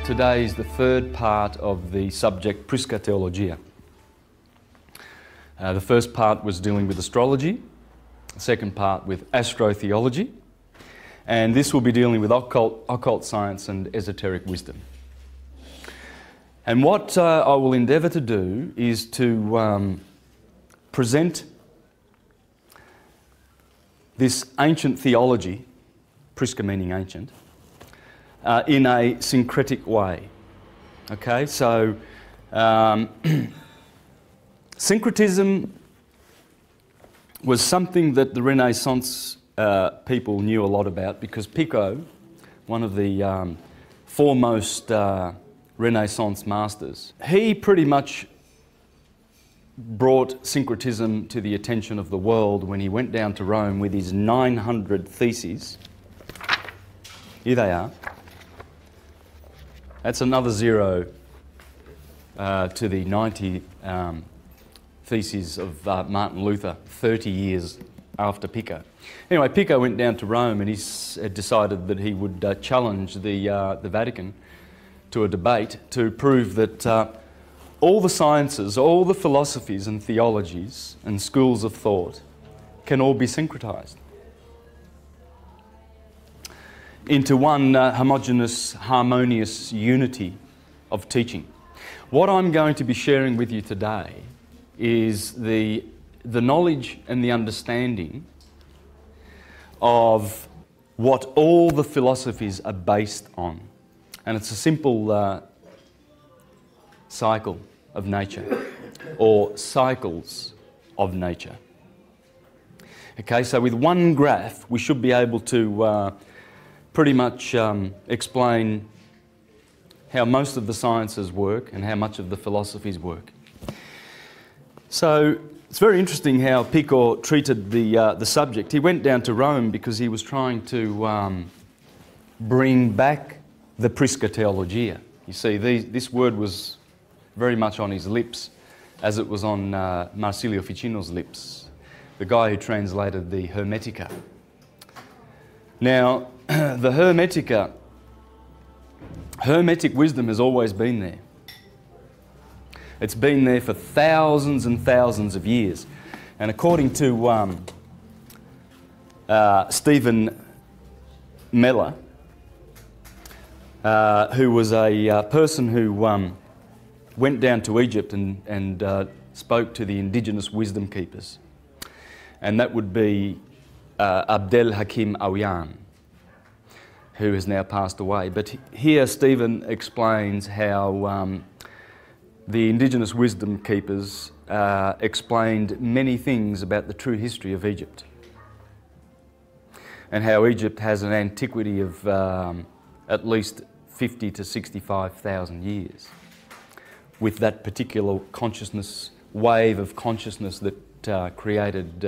Today is the third part of the subject Prisca Theologia. The first part was dealing with astrology, the second part with astrotheology, and this will be dealing with occult science and esoteric wisdom. And what I will endeavour to do is to present this ancient theology, Prisca meaning ancient, in a syncretic way. Okay, so syncretism was something that the Renaissance people knew a lot about, because Pico, one of the foremost Renaissance masters, he pretty much brought syncretism to the attention of the world when he went down to Rome with his 900 theses. Here they are. That's another zero to the 90 theses of Martin Luther 30 years after Pico. Anyway, Pico went down to Rome and he decided that he would challenge the Vatican to a debate to prove that all the sciences, all the philosophies and theologies and schools of thought can all be syncretized into one homogeneous, harmonious unity of teaching. What I'm going to be sharing with you today is the knowledge and the understanding of what all the philosophies are based on. And it's a simple cycle of nature, or cycles of nature. Okay, so with one graph we should be able to pretty much explain how most of the sciences work and how much of the philosophies work. So it's very interesting how Pico treated the subject. He went down to Rome because he was trying to bring back the Prisca Theologia. You see, this word was very much on his lips, as it was on Marsilio Ficino's lips, the guy who translated the Hermetica. Now, the Hermetic wisdom has always been there. It's been there for thousands and thousands of years. And according to Stephen Meller, who was a person who went down to Egypt and spoke to the indigenous wisdom keepers, and that would be Abdel Hakim Awiyan, who has now passed away. But here Stephen explains how the indigenous wisdom keepers explained many things about the true history of Egypt, and how Egypt has an antiquity of at least 50 to 65,000 years, with that particular consciousness, wave of consciousness that created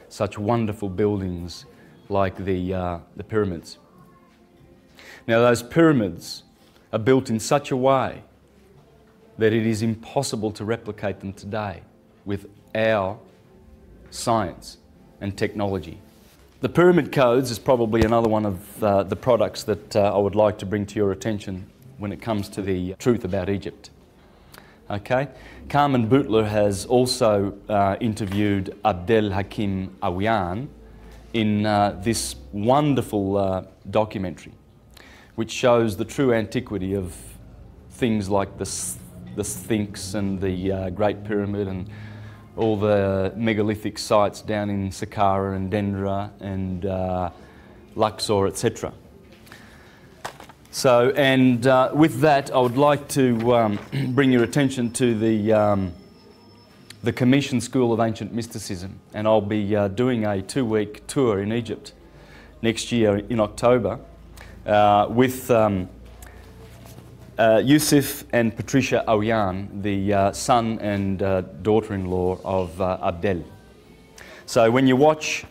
such wonderful buildings like the pyramids. Now, those pyramids are built in such a way that it is impossible to replicate them today with our science and technology. The pyramid codes is probably another one of the products that I would like to bring to your attention when it comes to the truth about Egypt. Okay? Carmen Butler has also interviewed Abdel Hakim Awiyan in this wonderful documentary, which shows the true antiquity of things like the Sphinx and the Great Pyramid and all the megalithic sites down in Saqqara and Dendra and Luxor, etc. So, and with that, I would like to bring your attention to the Commission School of Ancient Mysticism, and I'll be doing a 2-week tour in Egypt next year in October with Yusuf and Patricia Awiyan, the son and daughter-in-law of Abdel. So when you watch,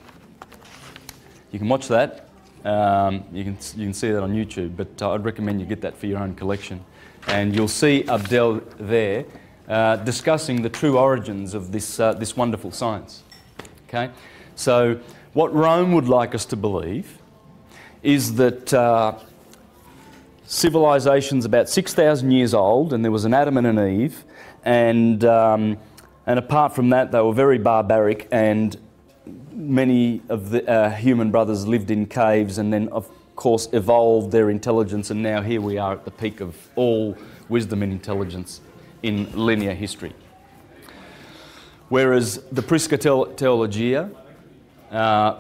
you can watch that. You can see that on YouTube, but I'd recommend you get that for your own collection. And you'll see Abdel there discussing the true origins of this wonderful science. Okay, so what Rome would like us to believe is that civilization's about 6,000 years old, and there was an Adam and an Eve, and apart from that, they were very barbaric, and many of the human brothers lived in caves, and then, of course, evolved their intelligence, and now here we are at the peak of all wisdom and intelligence in linear history. Whereas the Prisca Theologia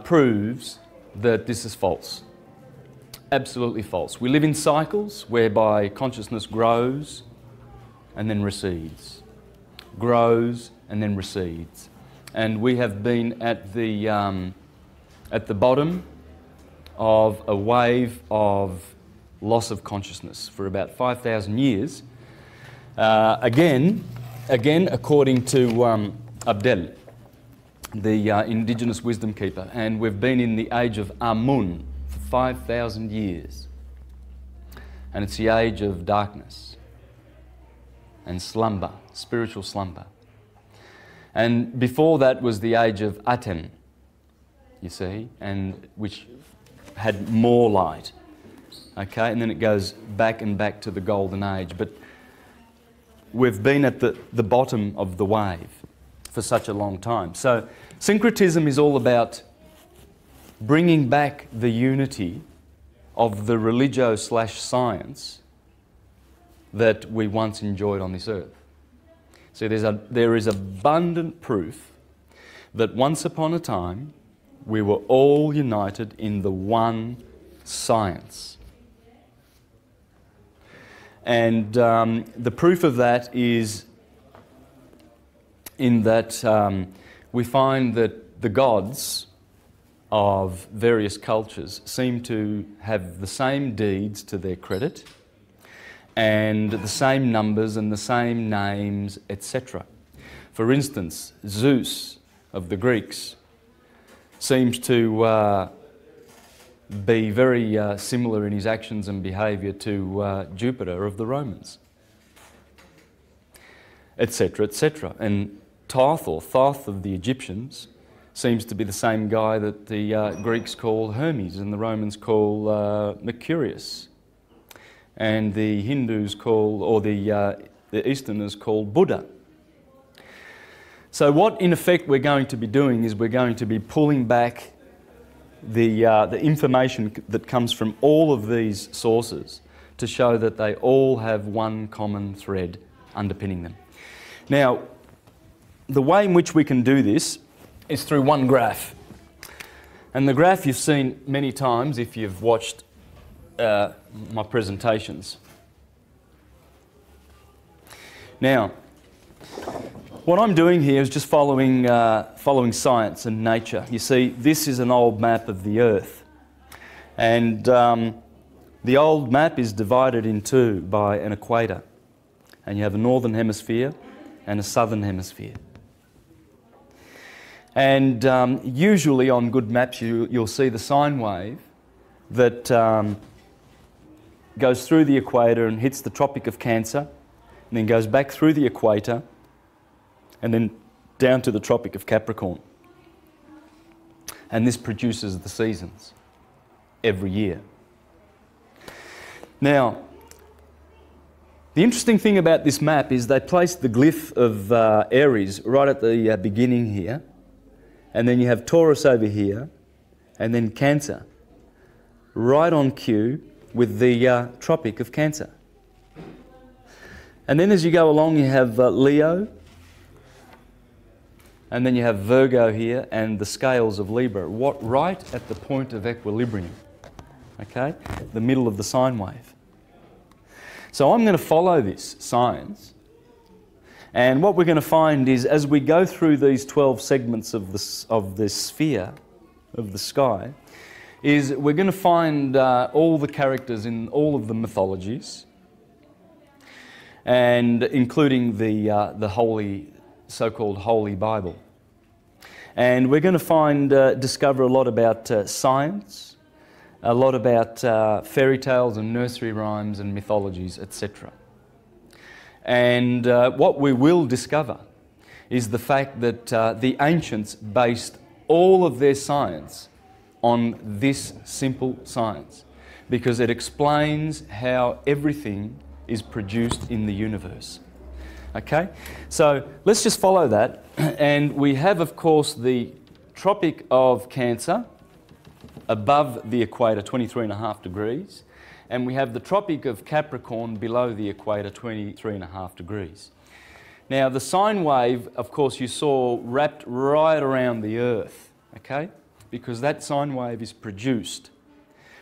proves that this is false. Absolutely false. We live in cycles whereby consciousness grows and then recedes, grows and then recedes. And we have been at the bottom of a wave of loss of consciousness for about 5,000 years. Again, according to Abdel, the indigenous wisdom keeper, and we've been in the age of Amun for 5,000 years. And it's the age of darkness and slumber, spiritual slumber. And before that was the age of Aten, you see, and which had more light. Okay, and then it goes back and back to the golden age. But we've been at the bottom of the wave for such a long time. So syncretism is all about bringing back the unity of the religio/science that we once enjoyed on this earth. So there is abundant proof that once upon a time we were all united in the one science. And the proof of that is in that we find that the gods of various cultures seem to have the same deeds to their credit, and the same numbers and the same names, etc. For instance, Zeus of the Greeks seems to be very similar in his actions and behaviour to Jupiter of the Romans, etc., etc. And Thoth of the Egyptians seems to be the same guy that the Greeks call Hermes and the Romans call Mercurius, and the Hindus call, or the Easterners call Buddha. So what in effect we're going to be doing is we're going to be pulling back the information that comes from all of these sources to show that they all have one common thread underpinning them. Now, the way in which we can do this is through one graph. And the graph you've seen many times if you've watched my presentations. Now, what I'm doing here is just following science and nature. You see, this is an old map of the Earth. And the old map is divided in two by an equator. And you have a northern hemisphere and a southern hemisphere. And usually on good maps you'll see the sine wave that goes through the equator and hits the Tropic of Cancer, and then goes back through the equator and then down to the Tropic of Capricorn. And this produces the seasons every year. Now, the interesting thing about this map is they placed the glyph of Aries right at the beginning here, and then you have Taurus over here, and then Cancer right on cue with the Tropic of Cancer. And then as you go along you have Leo, and then you have Virgo here, and the scales of Libra, right at the point of equilibrium, okay? The middle of the sine wave. So I'm going to follow this science, and what we're going to find is as we go through these 12 segments of the sphere, of the sky, is we're going to find all the characters in all of the mythologies, and including the holy, so-called Holy Bible. And we're going to discover a lot about science, a lot about fairy tales and nursery rhymes and mythologies, etc. And what we will discover is the fact that the ancients based all of their science on this simple science. because it explains how everything is produced in the universe. Okay, so let's just follow that. And we have, of course, the Tropic of Cancer above the equator, 23.5 degrees. And we have the Tropic of Capricorn below the equator, 23.5 degrees. Now, the sine wave, of course, you saw wrapped right around the Earth, okay? Because that sine wave is produced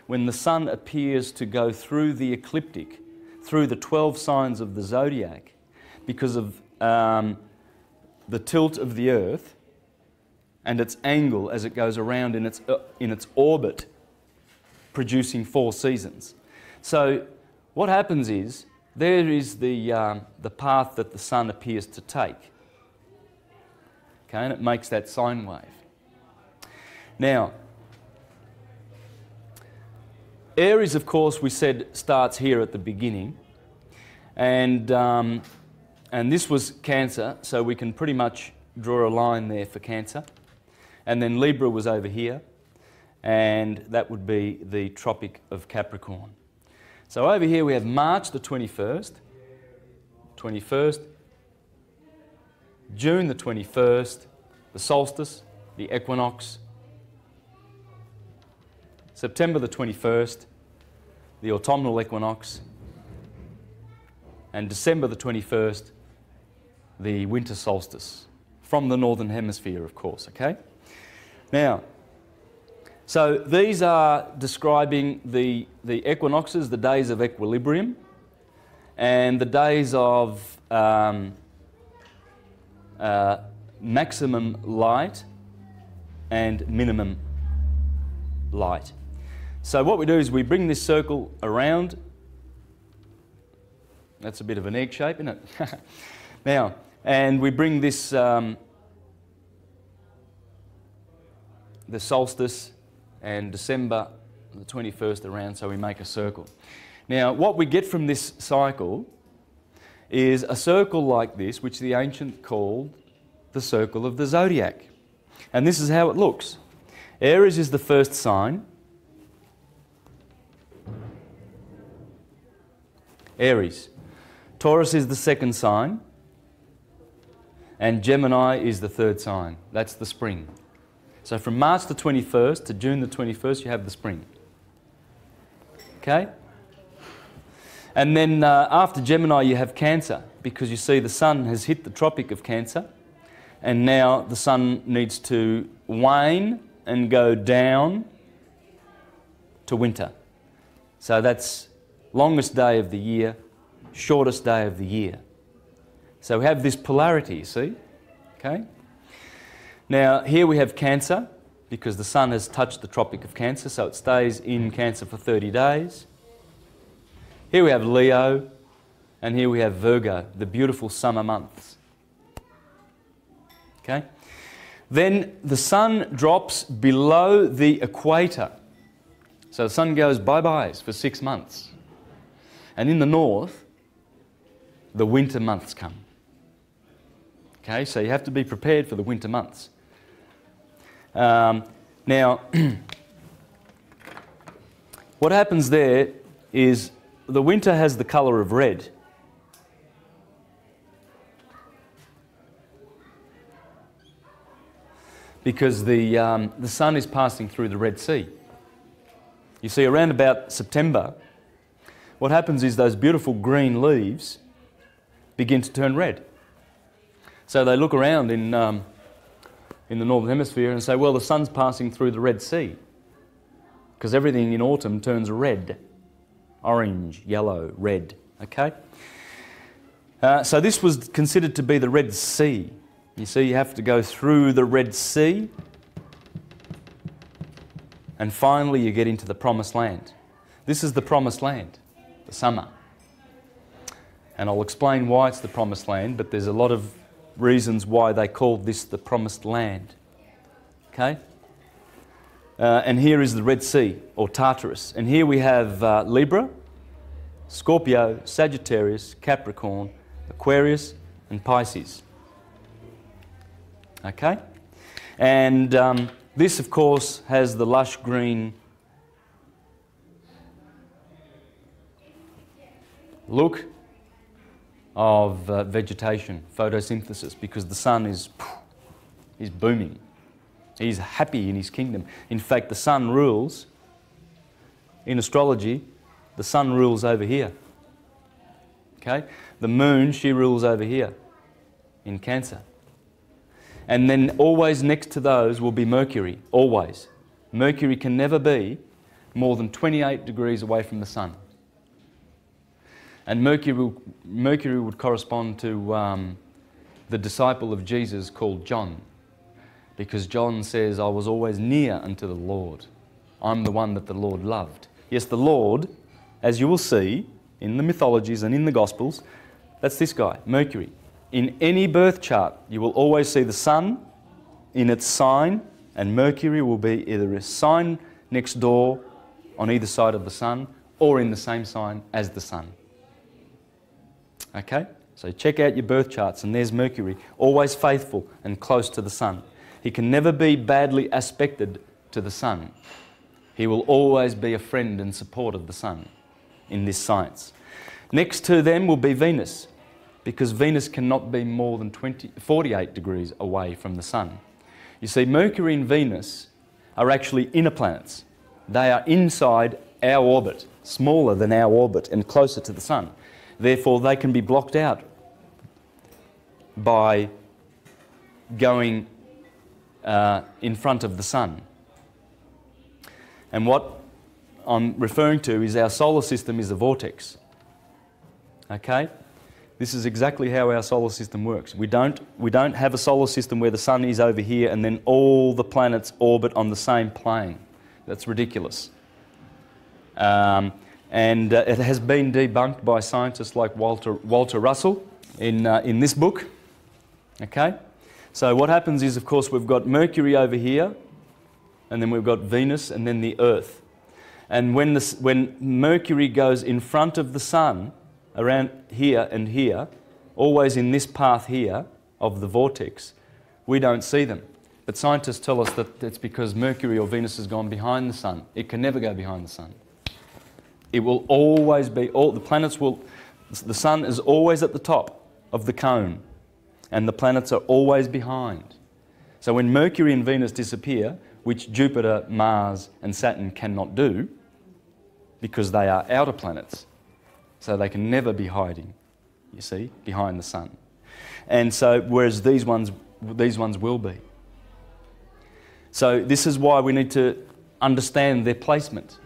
when the sun appears to go through the ecliptic, through the 12 signs of the zodiac, because of the tilt of the Earth and its angle as it goes around in its orbit, producing 4 seasons. So what happens is, there is the path that the sun appears to take. Okay, and it makes that sine wave. Now, Aries, of course, we said starts here at the beginning, and this was Cancer, so we can pretty much draw a line there for Cancer. And then Libra was over here, and that would be the Tropic of Capricorn. So over here we have March the 21st, June the 21st, the solstice, the equinox, September the 21st, the autumnal equinox, and December the 21st, the winter solstice, from the northern hemisphere, of course, okay? Now, so these are describing the equinoxes, the days of equilibrium, and the days of maximum light and minimum light. So what we do is we bring this circle around. That's a bit of an egg shape, isn't it? Now, and we bring this, the solstice and December the 21st around, so we make a circle. Now, what we get from this cycle is a circle like this, which the ancients called the circle of the zodiac. And this is how it looks. Aries is the first sign. Aries. Taurus is the second sign. And Gemini is the third sign. That's the spring. So from March the 21st to June the 21st, you have the spring. Okay? And then after Gemini, you have Cancer, because you see the sun has hit the Tropic of Cancer, and now the sun needs to wane and go down to winter. So that's longest day of the year, shortest day of the year. So we have this polarity, you see? Okay? Now, here we have Cancer, because the sun has touched the Tropic of Cancer, so it stays in Cancer for 30 days. Here we have Leo, and here we have Virgo, the beautiful summer months. Okay? Then the sun drops below the equator. So the sun goes bye-byes for 6 months. And in the north, the winter months come. Okay, so you have to be prepared for the winter months. Now, what happens there is the winter has the colour of red. Because the sun is passing through the Red Sea. You see, around about September, what happens is those beautiful green leaves begin to turn red. So they look around in the Northern Hemisphere and say, well, the sun's passing through the Red Sea, because everything in autumn turns red. Orange, yellow, red, okay? So this was considered to be the Red Sea. You see, you have to go through the Red Sea, and finally you get into the Promised Land. This is the Promised Land, the summer. And I'll explain why it's the Promised Land, but there's a lot of reasons why they called this the Promised Land. Okay? And here is the Red Sea, or Tartarus. And here we have Libra, Scorpio, Sagittarius, Capricorn, Aquarius, and Pisces. Okay? And this, of course, has the lush green look of vegetation, photosynthesis, because the sun is booming. He's happy in his kingdom. In fact, the sun rules, in astrology, the sun rules over here. Okay? The moon, she rules over here in Cancer. And then always next to those will be Mercury, always. Mercury can never be more than 28 degrees away from the sun. And Mercury would correspond to the disciple of Jesus called John, because John says, I was always near unto the Lord. I'm the one that the Lord loved. Yes, the Lord, as you will see in the mythologies and in the Gospels, that's this guy, Mercury. In any birth chart, you will always see the sun in its sign, and Mercury will be either a sign next door on either side of the sun, or in the same sign as the sun. Okay? So check out your birth charts, and there's Mercury, always faithful and close to the sun. He can never be badly aspected to the sun. He will always be a friend and support of the sun in this science. Next to them will be Venus, because Venus cannot be more than 48 degrees away from the sun. You see, Mercury and Venus are actually inner planets. They are inside our orbit, smaller than our orbit and closer to the sun. Therefore, they can be blocked out by going in front of the sun. And what I'm referring to is our solar system is a vortex. Okay? This is exactly how our solar system works. We don't have a solar system where the sun is over here and then all the planets orbit on the same plane. That's ridiculous. And it has been debunked by scientists like Walter Russell in this book. Okay? So what happens is, of course, we've got Mercury over here, and then we've got Venus, and then the Earth. And when Mercury goes in front of the sun, around here and here, always in this path here of the vortex, we don't see them. But scientists tell us that it's because Mercury or Venus has gone behind the sun. It can never go behind the sun. It will always be, the sun is always at the top of the cone, and the planets are always behind. So when Mercury and Venus disappear, which Jupiter, Mars and Saturn cannot do, because they are outer planets, so they can never be hiding, you see, behind the sun. And so, whereas these ones will be. So this is why we need to understand their placement.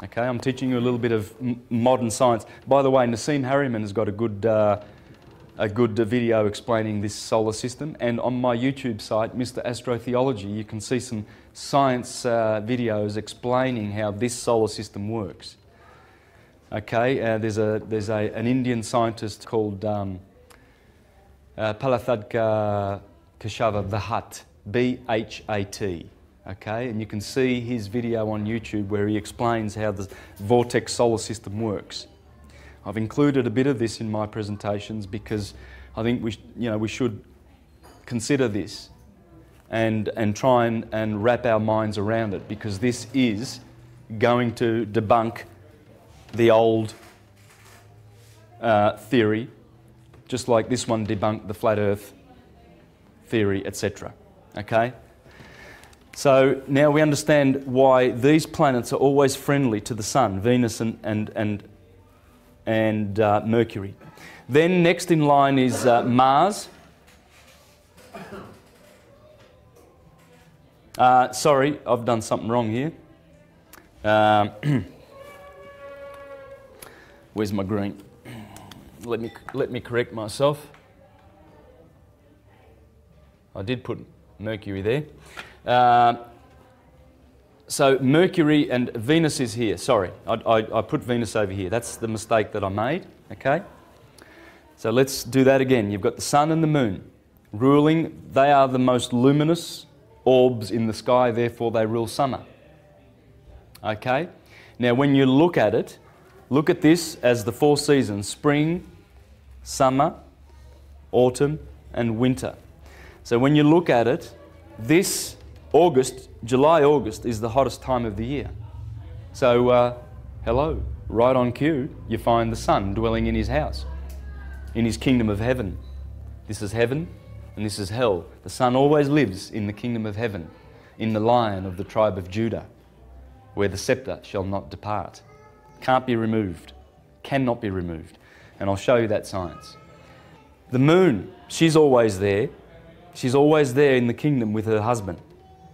Okay, I'm teaching you a little bit of modern science. By the way, Nassim Harriman has got a good video explaining this solar system, and on my YouTube site, Mr. Astrotheology, you can see some science videos explaining how this solar system works. Okay, there's an Indian scientist called Prahlad Keshava Bhat, B-H-A-T. Okay, and you can see his video on YouTube where he explains how the vortex solar system works. I've included a bit of this in my presentations because I think we should consider this and try and wrap our minds around it, because this is going to debunk the old theory, just like this one debunked the flat earth theory, etc. Okay? So now we understand why these planets are always friendly to the sun, Venus and Mercury. Then next in line is Mars. Sorry, I've done something wrong here. Where's my green? Let me correct myself. I did put Mercury there. So Mercury and Venus is here. Sorry, I put Venus over here. That's the mistake that I made. Okay. So let's do that again. You've got the sun and the moon ruling. They are the most luminous orbs in the sky. Therefore, they rule summer. Okay. Now, when you look at it, look at this as the four seasons: spring, summer, autumn, and winter. So when you look at it, this July, August is the hottest time of the year. So, hello. right on cue, you find the sun dwelling in his house, in his kingdom of heaven. This is heaven and this is hell. The sun always lives in the kingdom of heaven, in the Lion of the tribe of Judah, where the scepter shall not depart. Can't be removed, cannot be removed. And I'll show you that science. The moon, she's always there. She's always there in the kingdom with her husband.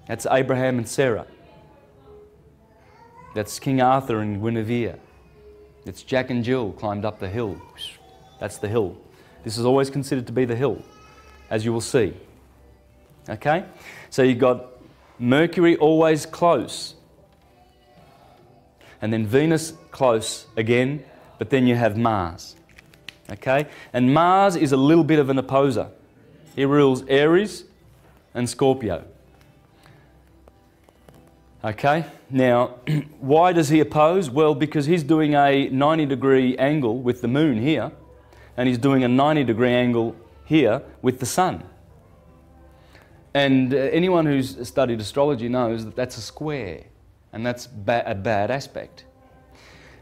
That's Abraham and Sarah. That's King Arthur and Guinevere. It's Jack and Jill climbed up the hill. That's the hill. This is always considered to be the hill, as you will see. Okay? So you've got Mercury always close. And then Venus close again, but then you have Mars. Okay? And Mars is a little bit of an opposer. He rules Aries and Scorpio. Okay? Now, why does he oppose? Well, because he's doing a 90-degree angle with the moon here, and he's doing a 90-degree angle here with the sun. And anyone who's studied astrology knows that that's a square, and that's a bad aspect.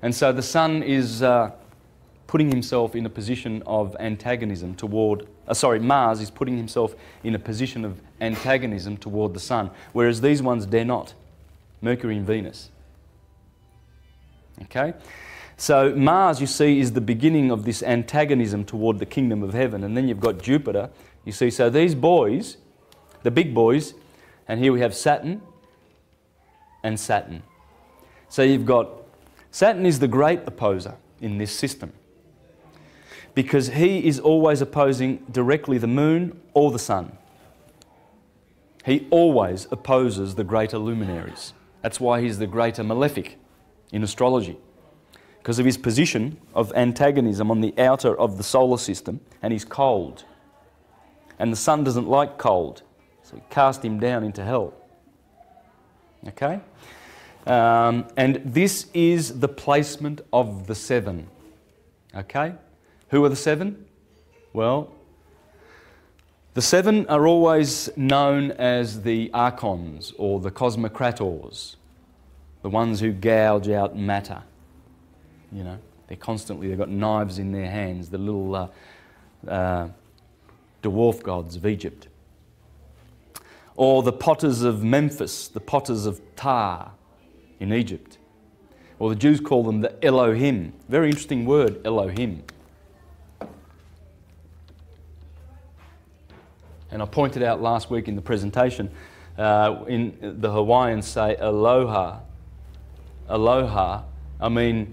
And so the sun is putting himself in a position of antagonism toward, Mars is putting himself in a position of antagonism toward the sun, whereas these ones dare not. Mercury and Venus. Okay? So Mars, you see, is the beginning of this antagonism toward the kingdom of heaven. And then you've got Jupiter. You see, so these boys, the big boys, and here we have Saturn and Saturn. So you've got, Saturn is the great opposer in this system, because he is always opposing directly the moon or the sun. He always opposes the greater luminaries. That's why he's the greater malefic in astrology, because of his position of antagonism on the outer of the solar system, and he's cold. And the sun doesn't like cold, so he cast him down into hell. Okay? And this is the placement of the seven. Okay? Who are the seven? Well, the seven are always known as the archons or the cosmocrators, the ones who gouge out matter. You know, they've got knives in their hands, the little dwarf gods of Egypt. Or the potters of Memphis, the potters of Ptah in Egypt. Or the Jews call them the Elohim. Very interesting word, Elohim. And I pointed out last week in the presentation, in the Hawaiians say aloha. Aloha, I mean,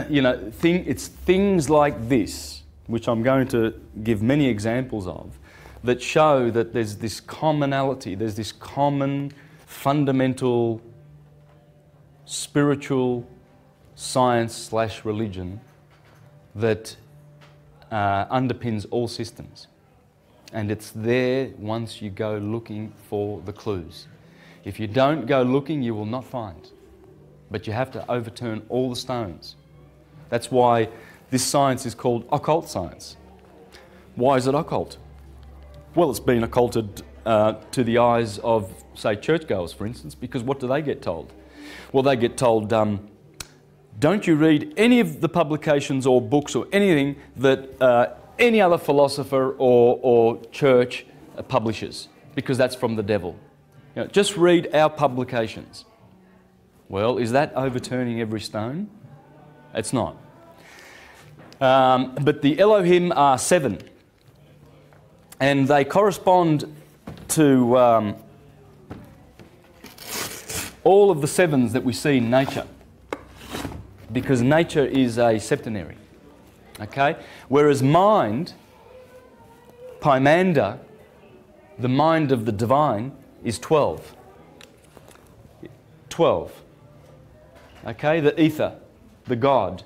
you know, it's things like this, which I'm going to give many examples of, that show that there's this commonality, there's this common, fundamental, spiritual science/religion that underpins all systems. And it's there once you go looking for the clues. If you don't go looking, you will not find. But you have to overturn all the stones. That's why this science is called occult science. Why is it occult? Well, it's been occulted to the eyes of, say, churchgoers, for instance, because what do they get told? Well, they get told, don't you read any of the publications or books or anything that any other philosopher or church publishes, because that's from the devil. You know, just read our publications. Well, is that overturning every stone? It's not. But the Elohim are seven, and they correspond to all of the sevens that we see in nature, because nature is a septenary. Okay? Whereas mind, Pymander, the mind of the divine, is 12. 12. Okay? The ether, the God,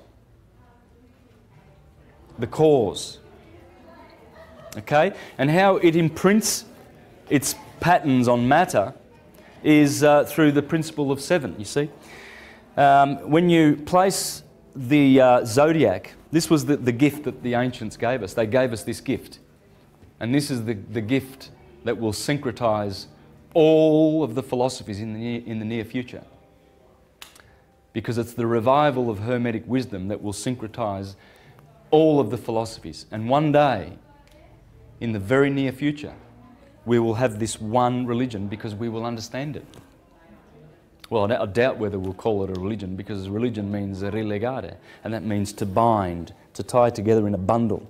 the cause. Okay? And how it imprints its patterns on matter is through the principle of seven, you see. When you place the zodiac, this was the gift that the ancients gave us. They gave us this gift. And this is the gift that will syncretize all of the philosophies in the near future. because it's the revival of Hermetic wisdom that will syncretize all of the philosophies. And one day, in the very near future, we will have this one religion because we will understand it. Well, I doubt whether we'll call it a religion, because religion means relegare, and that means to bind, to tie together in a bundle,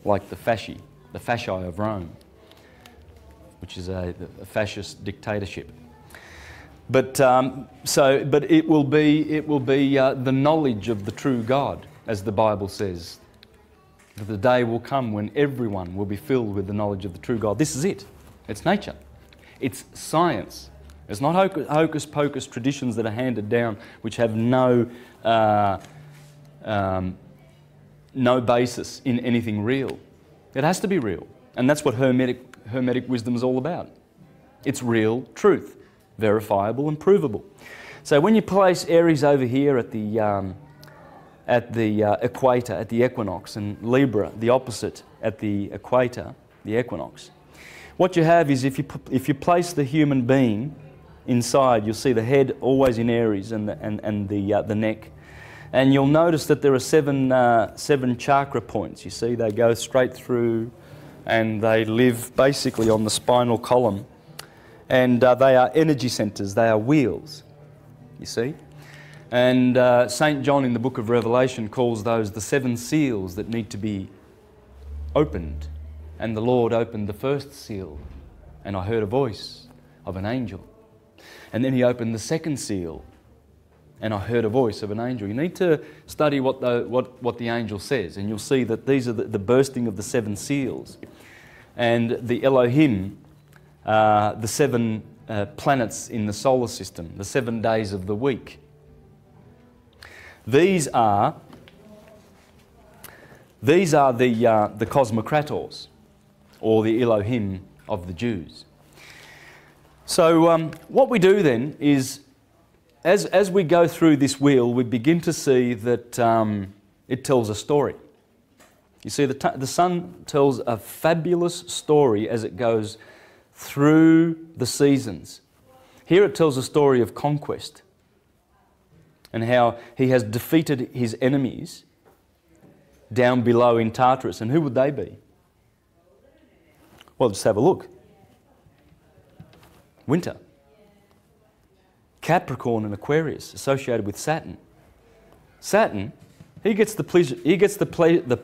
like the fasci of Rome, which is a fascist dictatorship. But it will be the knowledge of the true God, as the Bible says. That the day will come when everyone will be filled with the knowledge of the true God. This is it. It's nature. It's science. It's not hocus pocus traditions that are handed down, which have no basis in anything real. It has to be real, and that's what Hermetic wisdom is all about. It's real truth, verifiable and provable. So when you place Aries over here at the equator, at the equinox, and Libra, the opposite, at the equator, the equinox, what you have is if you place the human being inside, you'll see the head always in Aries and the neck, and you'll notice that there are seven chakra points. You see, they go straight through, and they live basically on the spinal column, and they are energy centers. They are wheels. You see. And St. John in the book of Revelation calls those the 7 seals that need to be opened. And the Lord opened the first seal, and I heard a voice of an angel. And then he opened the second seal, and I heard a voice of an angel. You need to study what the angel says, and you'll see that these are the bursting of the 7 seals. And the Elohim, the 7 planets in the solar system, the 7 days of the week. These are the cosmocrators, or the Elohim of the Jews. So what we do then is, as we go through this wheel, we begin to see that it tells a story. You see, the sun tells a fabulous story as it goes through the seasons. Here it tells a story of conquest, and how he has defeated his enemies down below in Tartarus. And who would they be? Well, just have a look. Winter. Capricorn and Aquarius, associated with Saturn. Saturn, he gets the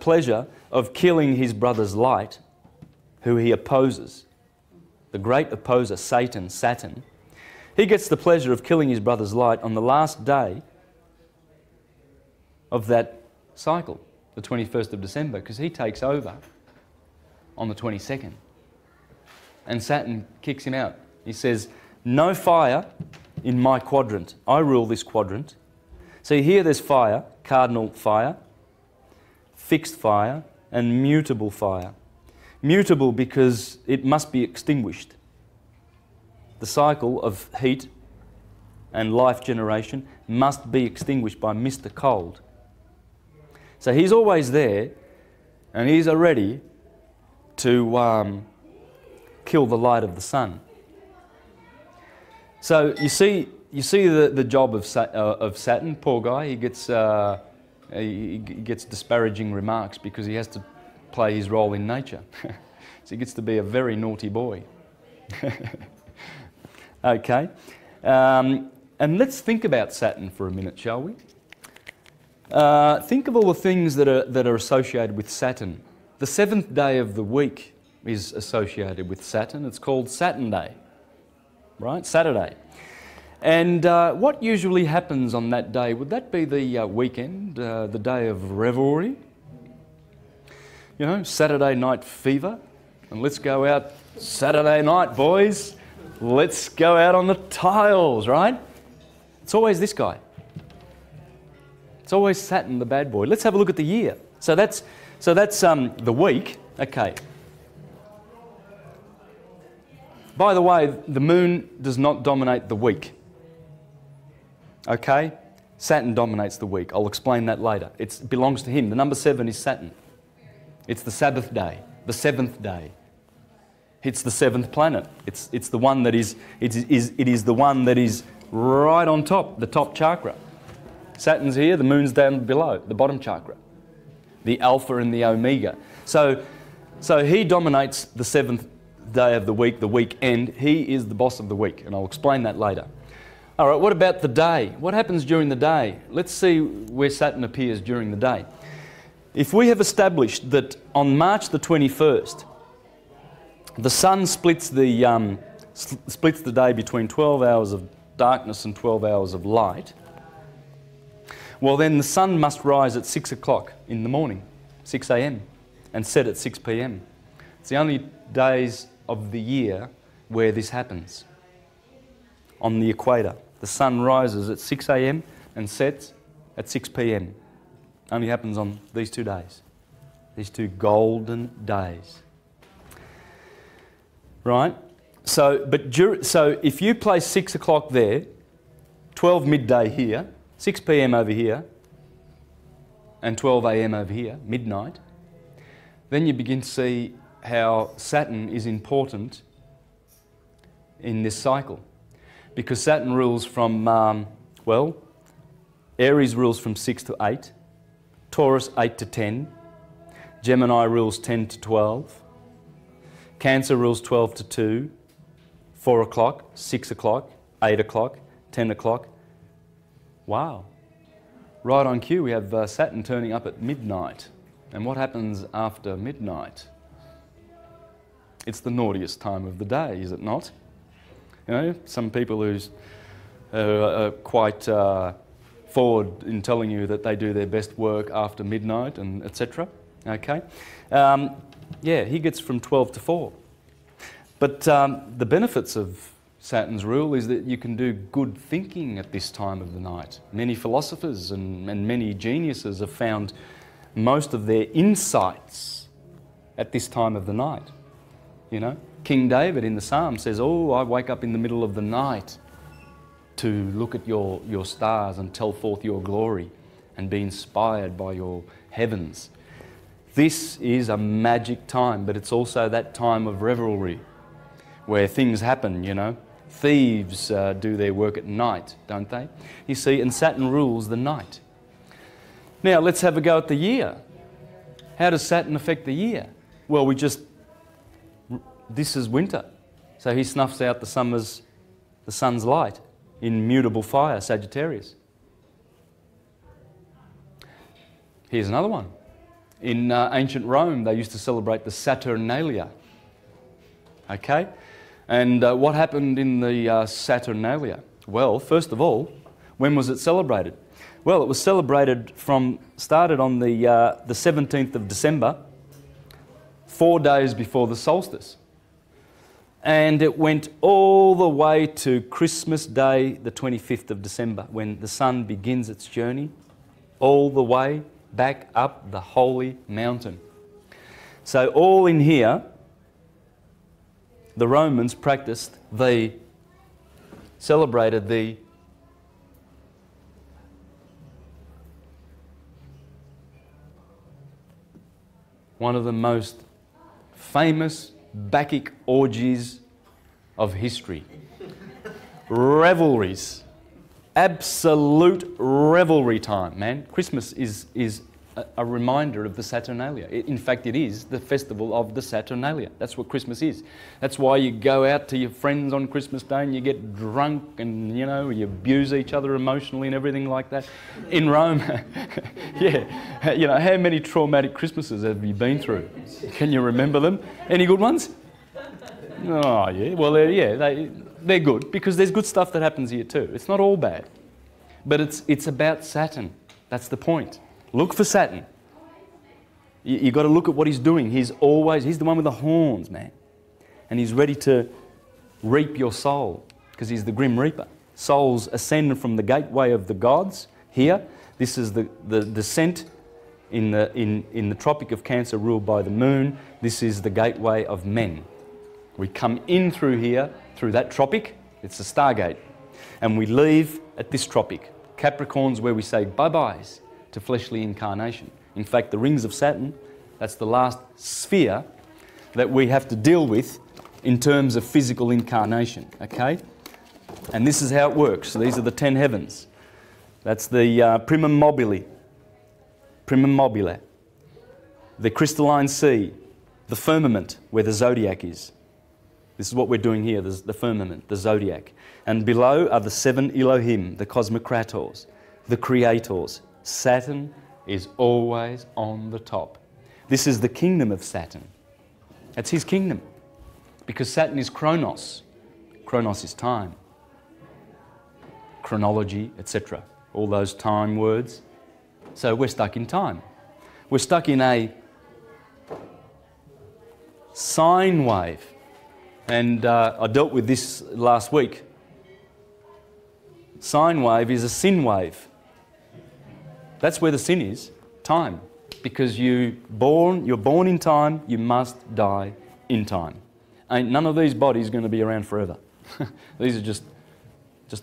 pleasure of killing his brother's light, who he opposes. The great opposer, Saturn. He gets the pleasure of killing his brother's light on the last day of that cycle, the 21st of December, because he takes over on the 22nd. And Saturn kicks him out. He says, no fire in my quadrant. I rule this quadrant. See, here there's fire, cardinal fire, fixed fire, and mutable fire. Mutable because it must be extinguished. The cycle of heat and life generation must be extinguished by Mr. Cold. So he's always there, and he's ready to kill the light of the sun. So you see the job of Saturn. Poor guy. He gets disparaging remarks because he has to play his role in nature. So he gets to be a very naughty boy. Okay, and let's think about Saturn for a minute, shall we? Think of all the things that are associated with Saturn. The 7th day of the week is associated with Saturn. It's called Saturn Day, right? Saturday. And what usually happens on that day? Would that be the weekend, the day of revelry? You know, Saturday night fever. And let's go out Saturday night, boys. Let's go out on the tiles, right? It's always this guy. It's always Saturn, the bad boy. Let's have a look at the year. So that's the week. Okay. By the way, the moon does not dominate the week. Okay? Saturn dominates the week. I'll explain that later. It belongs to him. The number 7 is Saturn. It's the Sabbath day, the 7th day. It's the 7th planet. It's the one that is the one that is right on top, the top chakra. Saturn's here, the moon's down below, the bottom chakra. The alpha and the omega. So he dominates the 7th day of the weekend. He is the boss of the week, and I'll explain that later. All right, what about the day? What happens during the day? Let's see where Saturn appears during the day. If we have established that on March the 21st, the sun splits the day between 12 hours of darkness and 12 hours of light, well then the sun must rise at 6 o'clock in the morning, 6 a.m, and set at 6 p.m. It's the only days of the year where this happens. On the equator, the sun rises at 6 a.m. and sets at 6 p.m. Only happens on these 2 days, these 2 golden days. Right? So if you place 6 o'clock there, 12 midday here, 6 p.m. over here, and 12 a.m. over here, midnight, then you begin to see how Saturn is important in this cycle. Because Saturn rules from, Aries rules from 6 to 8, Taurus 8 to 10, Gemini rules 10 to 12, Cancer rules 12 to 2, 4 o'clock, 6 o'clock, 8 o'clock, 10 o'clock. Wow. Right on cue, we have Saturn turning up at midnight. And what happens after midnight? It's the naughtiest time of the day, is it not? You know, some people who are quite forward in telling you that they do their best work after midnight and etc. Okay? Yeah, he gets from 12 to 4. But the benefits of Saturn's rule is that you can do good thinking at this time of the night. Many philosophers and many geniuses have found most of their insights at this time of the night. You know, King David in the Psalm says, "Oh, I wake up in the middle of the night to look at your stars and tell forth your glory and be inspired by your heavens." This is a magic time, but it's also that time of revelry where things happen, you know. Thieves do their work at night, don't they? You see, and Saturn rules the night. Now, let's have a go at the year. How does Saturn affect the year? Well, this is winter. So he snuffs out the sun's light in mutable fire, Sagittarius. Here's another one. In ancient Rome, they used to celebrate the Saturnalia. Okay? And what happened in the Saturnalia? Well, first of all, when was it celebrated? Well, it was celebrated started on the 17th of December, 4 days before the solstice. And it went all the way to Christmas Day, the 25th of December, when the sun begins its journey, all the way back up the holy mountain. So all in here, the Romans celebrated one of the most famous Bacchic orgies of history. Revelries. Absolute revelry time, man. Christmas is a reminder of the Saturnalia. In fact, it is the festival of the Saturnalia. That's what Christmas is. That's why you go out to your friends on Christmas Day and you get drunk and, you know, you abuse each other emotionally and everything like that. In Rome, yeah, you know, how many traumatic Christmases have you been through? Can you remember them? Any good ones? Oh, yeah. Well, they're good because there's good stuff that happens here too. It's not all bad. But it's about Saturn. That's the point. Look for Saturn. You've got to look at what he's doing. He's the one with the horns, man. And he's ready to reap your soul because he's the Grim Reaper. Souls ascend from the gateway of the gods here. This is the descent in the Tropic of Cancer ruled by the moon. This is the gateway of men. We come in through here, through that tropic. It's a stargate. And we leave at this tropic. Capricorn's where we say bye-byes to fleshly incarnation. In fact, the rings of Saturn, that's the last sphere that we have to deal with in terms of physical incarnation, okay? And this is how it works. So these are the 10 heavens. That's the primum mobile. Primum mobile. The crystalline sea. The firmament, where the zodiac is. This is what we're doing here, the firmament, the zodiac. And below are the 7 Elohim, the cosmocrators, the creators. Saturn is always on the top. This is the kingdom of Saturn. That's his kingdom. Because Saturn is chronos. Chronos is time. Chronology, etc. All those time words. So we're stuck in time. We're stuck in a sine wave. And I dealt with this last week. Sine wave is a sin wave. That's where the sin is, time. Because you're born in time, you must die in time. Ain't none of these bodies going to be around forever. These are just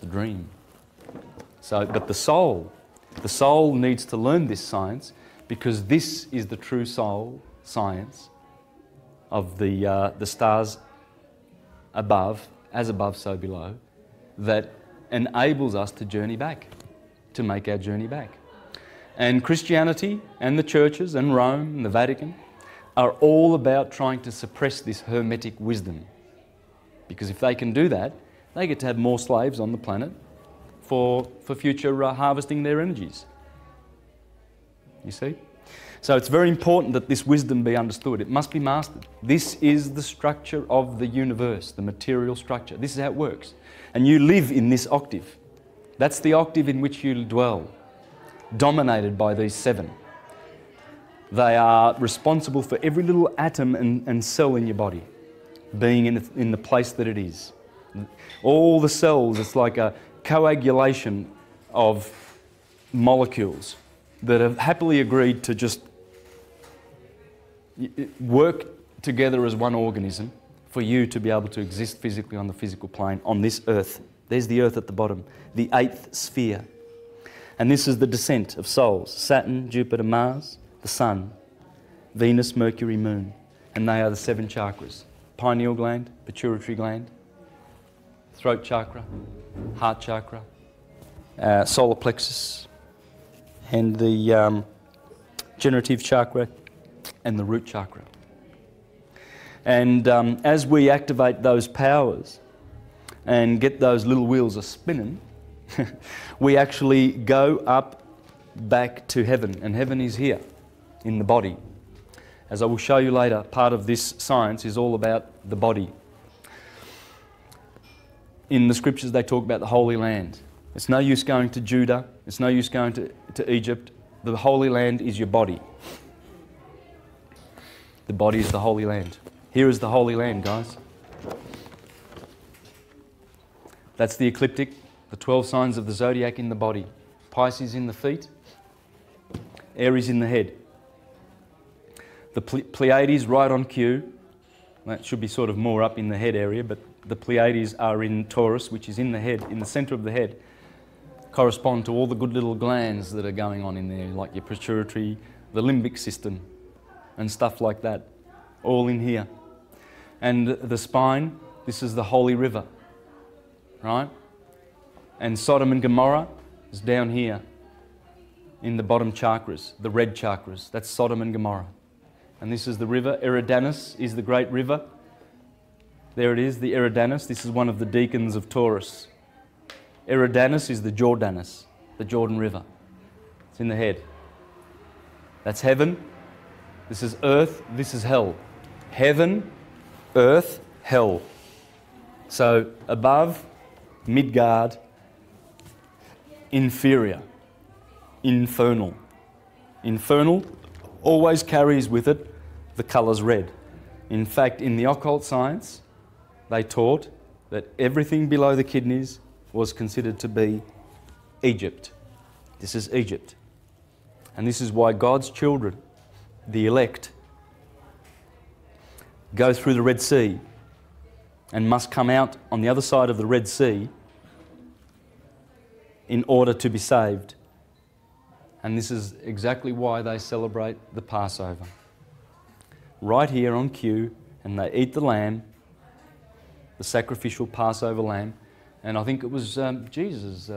a dream. So, but the soul needs to learn this science, because this is the true soul science of the stars above, as above, so below, that enables us to journey back, to make our journey back. And Christianity and the churches and Rome and the Vatican are all about trying to suppress this hermetic wisdom. Because if they can do that, they get to have more slaves on the planet for future harvesting their energies. You see? So it's very important that this wisdom be understood. It must be mastered. This is the structure of the universe, the material structure. This is how it works. And you live in this octave. That's the octave in which you dwell, dominated by these 7. They are responsible for every little atom and cell in your body being in the place that it is. All the cells, it's like a coagulation of molecules that have happily agreed to just work together as one organism for you to be able to exist physically on the physical plane, on this earth. There's the earth at the bottom, the 8th sphere. And this is the descent of souls: Saturn, Jupiter, Mars, the Sun, Venus, Mercury, Moon. And they are the 7 chakras: pineal gland, pituitary gland, throat chakra, heart chakra, solar plexus, and the generative chakra, and the root chakra. And as we activate those powers and get those little wheels a-spinning, we actually go up back to heaven, and heaven is here in the body. As I will show you later, part of this science is all about the body. In the scriptures they talk about the Holy Land. It's no use going to Judah, it's no use going to Egypt. The Holy Land is your body. The body is the Holy Land. Here is the Holy Land, guys. That's the ecliptic, the 12 signs of the zodiac in the body. Pisces in the feet, Aries in the head. The Pleiades right on cue. That should be sort of more up in the head area, but the Pleiades are in Taurus, which is in the head, in the centre of the head. Correspond to all the good little glands that are going on in there, like your pituitary, the limbic system, and stuff like that. All in here. And the spine, this is the Holy River, right? And Sodom and Gomorrah is down here in the bottom chakras, the red chakras. That's Sodom and Gomorrah. And this is the river. Eridanus is the great river. There it is, the Eridanus. This is one of the deacons of Taurus. Eridanus is the Jordanus, the Jordan River. It's in the head. That's heaven. This is earth. This is hell. Heaven, earth, hell. So above, Midgard, inferior, infernal. Infernal always carries with it the colours red. In fact, in the occult science, they taught that everything below the kidneys was considered to be Egypt. This is Egypt. And this is why God's children, the elect, go through the Red Sea and must come out on the other side of the Red Sea in order to be saved. And this is exactly why they celebrate the Passover. Right here on cue, and they eat the lamb, the sacrificial Passover lamb. And I think it was Jesus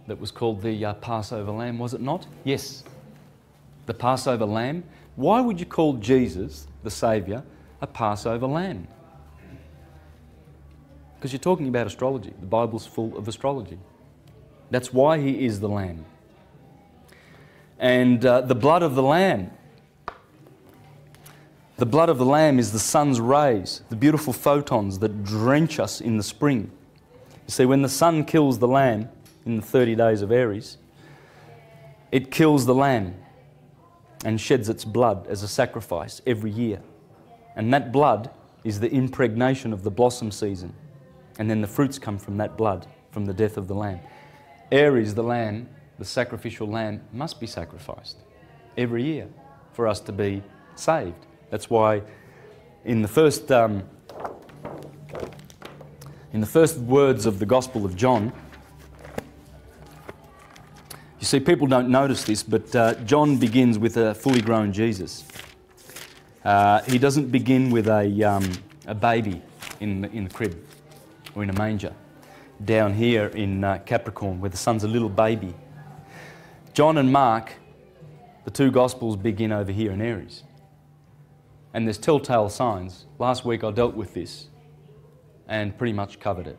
that was called the Passover lamb, was it not? Yes, the Passover lamb. Why would you call Jesus, the Saviour, a Passover lamb? Because you're talking about astrology. The Bible's full of astrology. That's why he is the lamb. And the blood of the lamb. The blood of the lamb is the sun's rays, the beautiful photons that drench us in the spring. You see, when the sun kills the lamb in the 30 days of Aries, it kills the lamb and sheds its blood as a sacrifice every year. And that blood is the impregnation of the blossom season. And then the fruits come from that blood, from the death of the lamb. Aries, the lamb, the sacrificial lamb, must be sacrificed every year for us to be saved. That's why in the first words of the Gospel of John, you see, people don't notice this, but John begins with a fully grown Jesus. He doesn't begin with a baby in the crib or in a manger down here in Capricorn, where the sun's a little baby. John and Mark, the two Gospels, begin over here in Aries. And there's telltale signs. Last week I dealt with this and pretty much covered it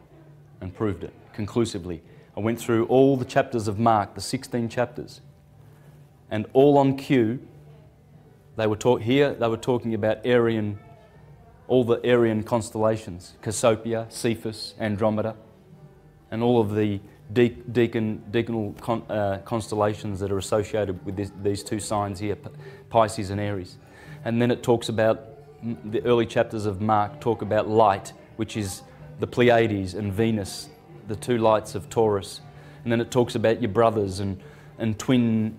and proved it conclusively. I went through all the chapters of Mark, the 16 chapters, and all on cue, they were talking about Aryan, all the Aryan constellations, Cassiopeia, Cephas, Andromeda, and all of the decanal constellations that are associated with these two signs here, Pisces and Aries. And then it talks about, the early chapters of Mark talk about light, which is the Pleiades and Venus, the two lights of Taurus. And then it talks about your brothers and twin,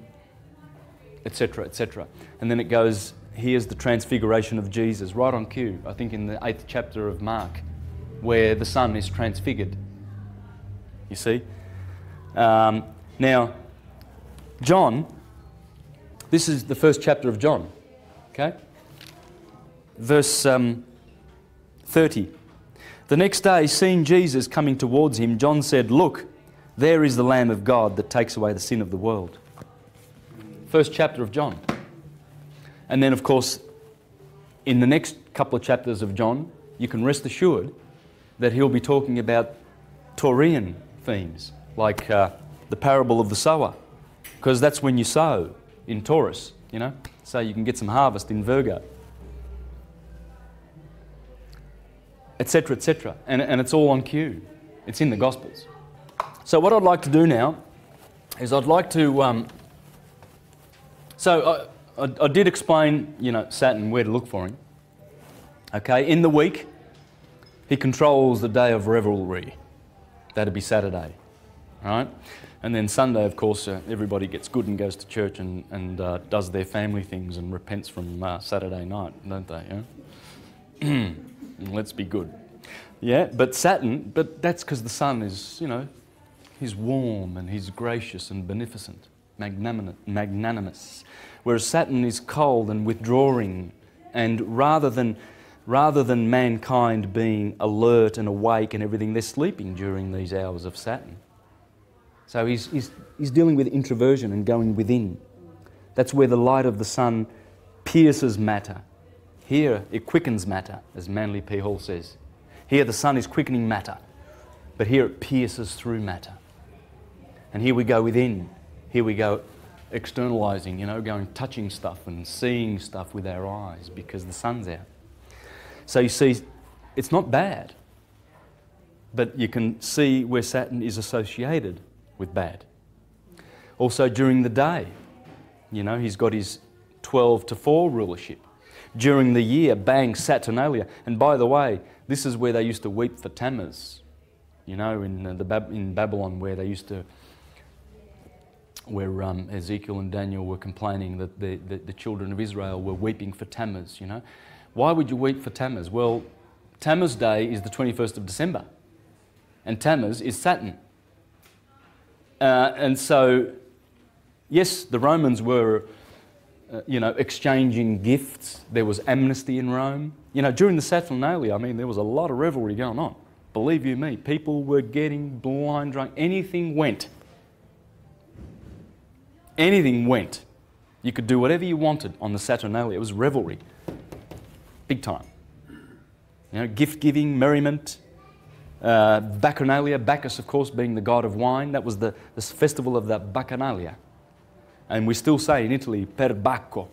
etc., etc. And then it goes, here's the transfiguration of Jesus, right on cue, I think in the 8th chapter of Mark, where the sun is transfigured. You see? Now, John, this is the first chapter of John. Okay? Verse 30. The next day, seeing Jesus coming towards him, John said, "Look, there is the Lamb of God that takes away the sin of the world." First chapter of John. And then, of course, in the next couple of chapters of John, you can rest assured that he'll be talking about Taurian themes, like the parable of the sower, because that's when you sow in Taurus, you know, so you can get some harvest in Virgo, etc., etc. And it's all on cue. It's in the Gospels. So what I'd like to do now is I'd like to... I did explain, you know, Saturn, where to look for him. Okay, in the week, he controls the day of revelry. That'd be Saturday, right? And then Sunday, of course, everybody gets good and goes to church and does their family things and repents from Saturday night, don't they? Yeah? Let's be good. Yeah, but Saturn, but that's because the sun is, you know, he's warm and he's gracious and beneficent, magnanimous. Whereas Saturn is cold and withdrawing, and rather than mankind being alert and awake and everything, they're sleeping during these hours of Saturn. So he's dealing with introversion and going within. That's where the light of the sun pierces matter. Here it quickens matter, as Manly P. Hall says. Here the sun is quickening matter, but here it pierces through matter. And here we go within. Here we go externalizing, you know, going touching stuff and seeing stuff with our eyes because the sun's out. So you see, it's not bad, but you can see where Saturn is associated with bad. Also during the day, you know, he's got his 12 to 4 rulership. During the year, bang, Saturnalia. And by the way, this is where they used to weep for Tammuz. You know, in Babylon, where they used to, where Ezekiel and Daniel were complaining that the children of Israel were weeping for Tammuz, you know. Why would you weep for Tammuz? Well, Tammuz Day is the 21st of December, and Tammuz is Saturn. And so, yes, the Romans were, you know, exchanging gifts. There was amnesty in Rome. You know, during the Saturnalia, I mean, there was a lot of revelry going on. Believe you me, people were getting blind drunk. Anything went. Anything went. You could do whatever you wanted on the Saturnalia. It was revelry. Big time. You know, gift-giving, merriment, Bacchanalia, Bacchus, of course, being the god of wine. That was the festival of the Bacchanalia. And we still say in Italy, per Bacco.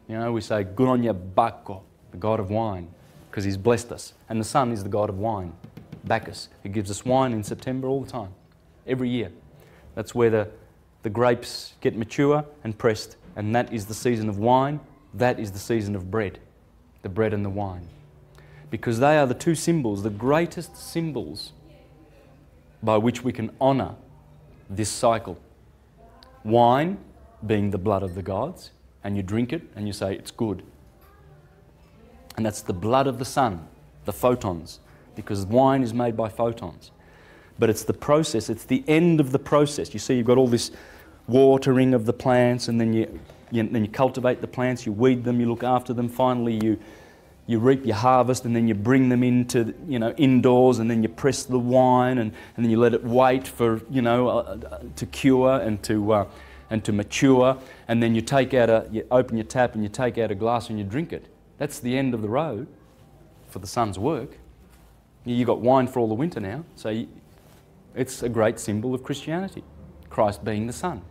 You know, we say, good on you, Bacco, the god of wine, because he's blessed us. And the sun is the god of wine, Bacchus, who gives us wine in September all the time, every year. That's where the grapes get mature and pressed, and that is the season of wine. That is the season of bread, the bread and the wine. Because they are the two symbols, the greatest symbols by which we can honour this cycle. Wine being the blood of the gods, and you drink it and you say it's good. And that's the blood of the sun, the photons, because wine is made by photons. But it's the process, it's the end of the process. You see, you've got all this watering of the plants, and then you cultivate the plants, you weed them, you look after them, finally you reap your harvest, and then you bring them into, you know, indoors, and then you press the wine, and then you let it wait for, you know, to cure and to mature, and then you open your tap and you take out a glass and you drink it. That's the end of the road for the sun's work. You've got wine for all the winter now, so it's a great symbol of Christianity, Christ being the sun.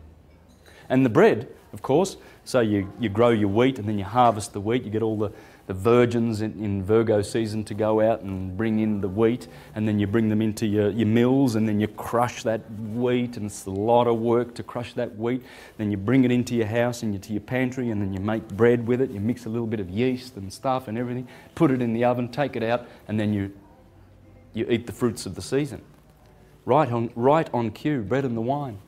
And the bread, of course, so you grow your wheat and then you harvest the wheat, you get all the virgins in Virgo season to go out and bring in the wheat, and then you bring them into your mills, and then you crush that wheat, and it's a lot of work to crush that wheat. Then you bring it into your house and to your pantry, and then you make bread with it. You mix a little bit of yeast and stuff and everything, put it in the oven, take it out, and then you eat the fruits of the season. Right on cue, bread and the wine.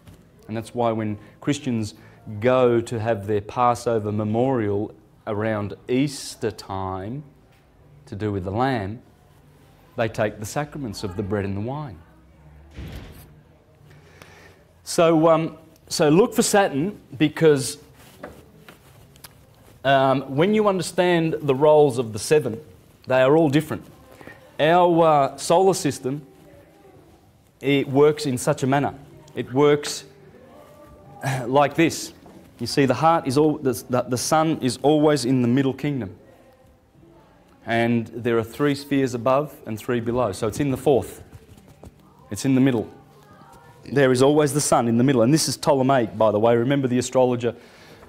And that's why when Christians go to have their Passover memorial around Easter time to do with the lamb, they take the sacraments of the bread and the wine. So look for Saturn, because when you understand the roles of the seven, they are all different. Our solar system, it works in such a manner. It works like this. You see, the heart is the sun is always in the middle kingdom, and there are 3 spheres above and 3 below. So it's in the fourth. It's in the middle. There is always the sun in the middle, and this is Ptolemaic, by the way. Remember the astrologer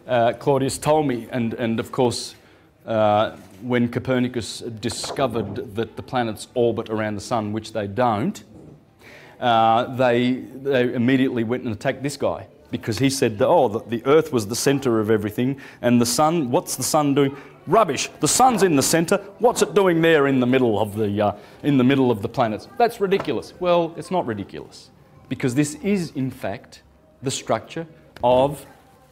Claudius Ptolemy, and of course, when Copernicus discovered that the planets orbit around the sun, which they don't, they immediately went and attacked this guy. Because he said, the earth was the centre of everything, and the sun, what's the sun doing? Rubbish. The sun's in the centre. What's it doing there in the middle of the planets? That's ridiculous. Well, it's not ridiculous, because this is in fact the structure of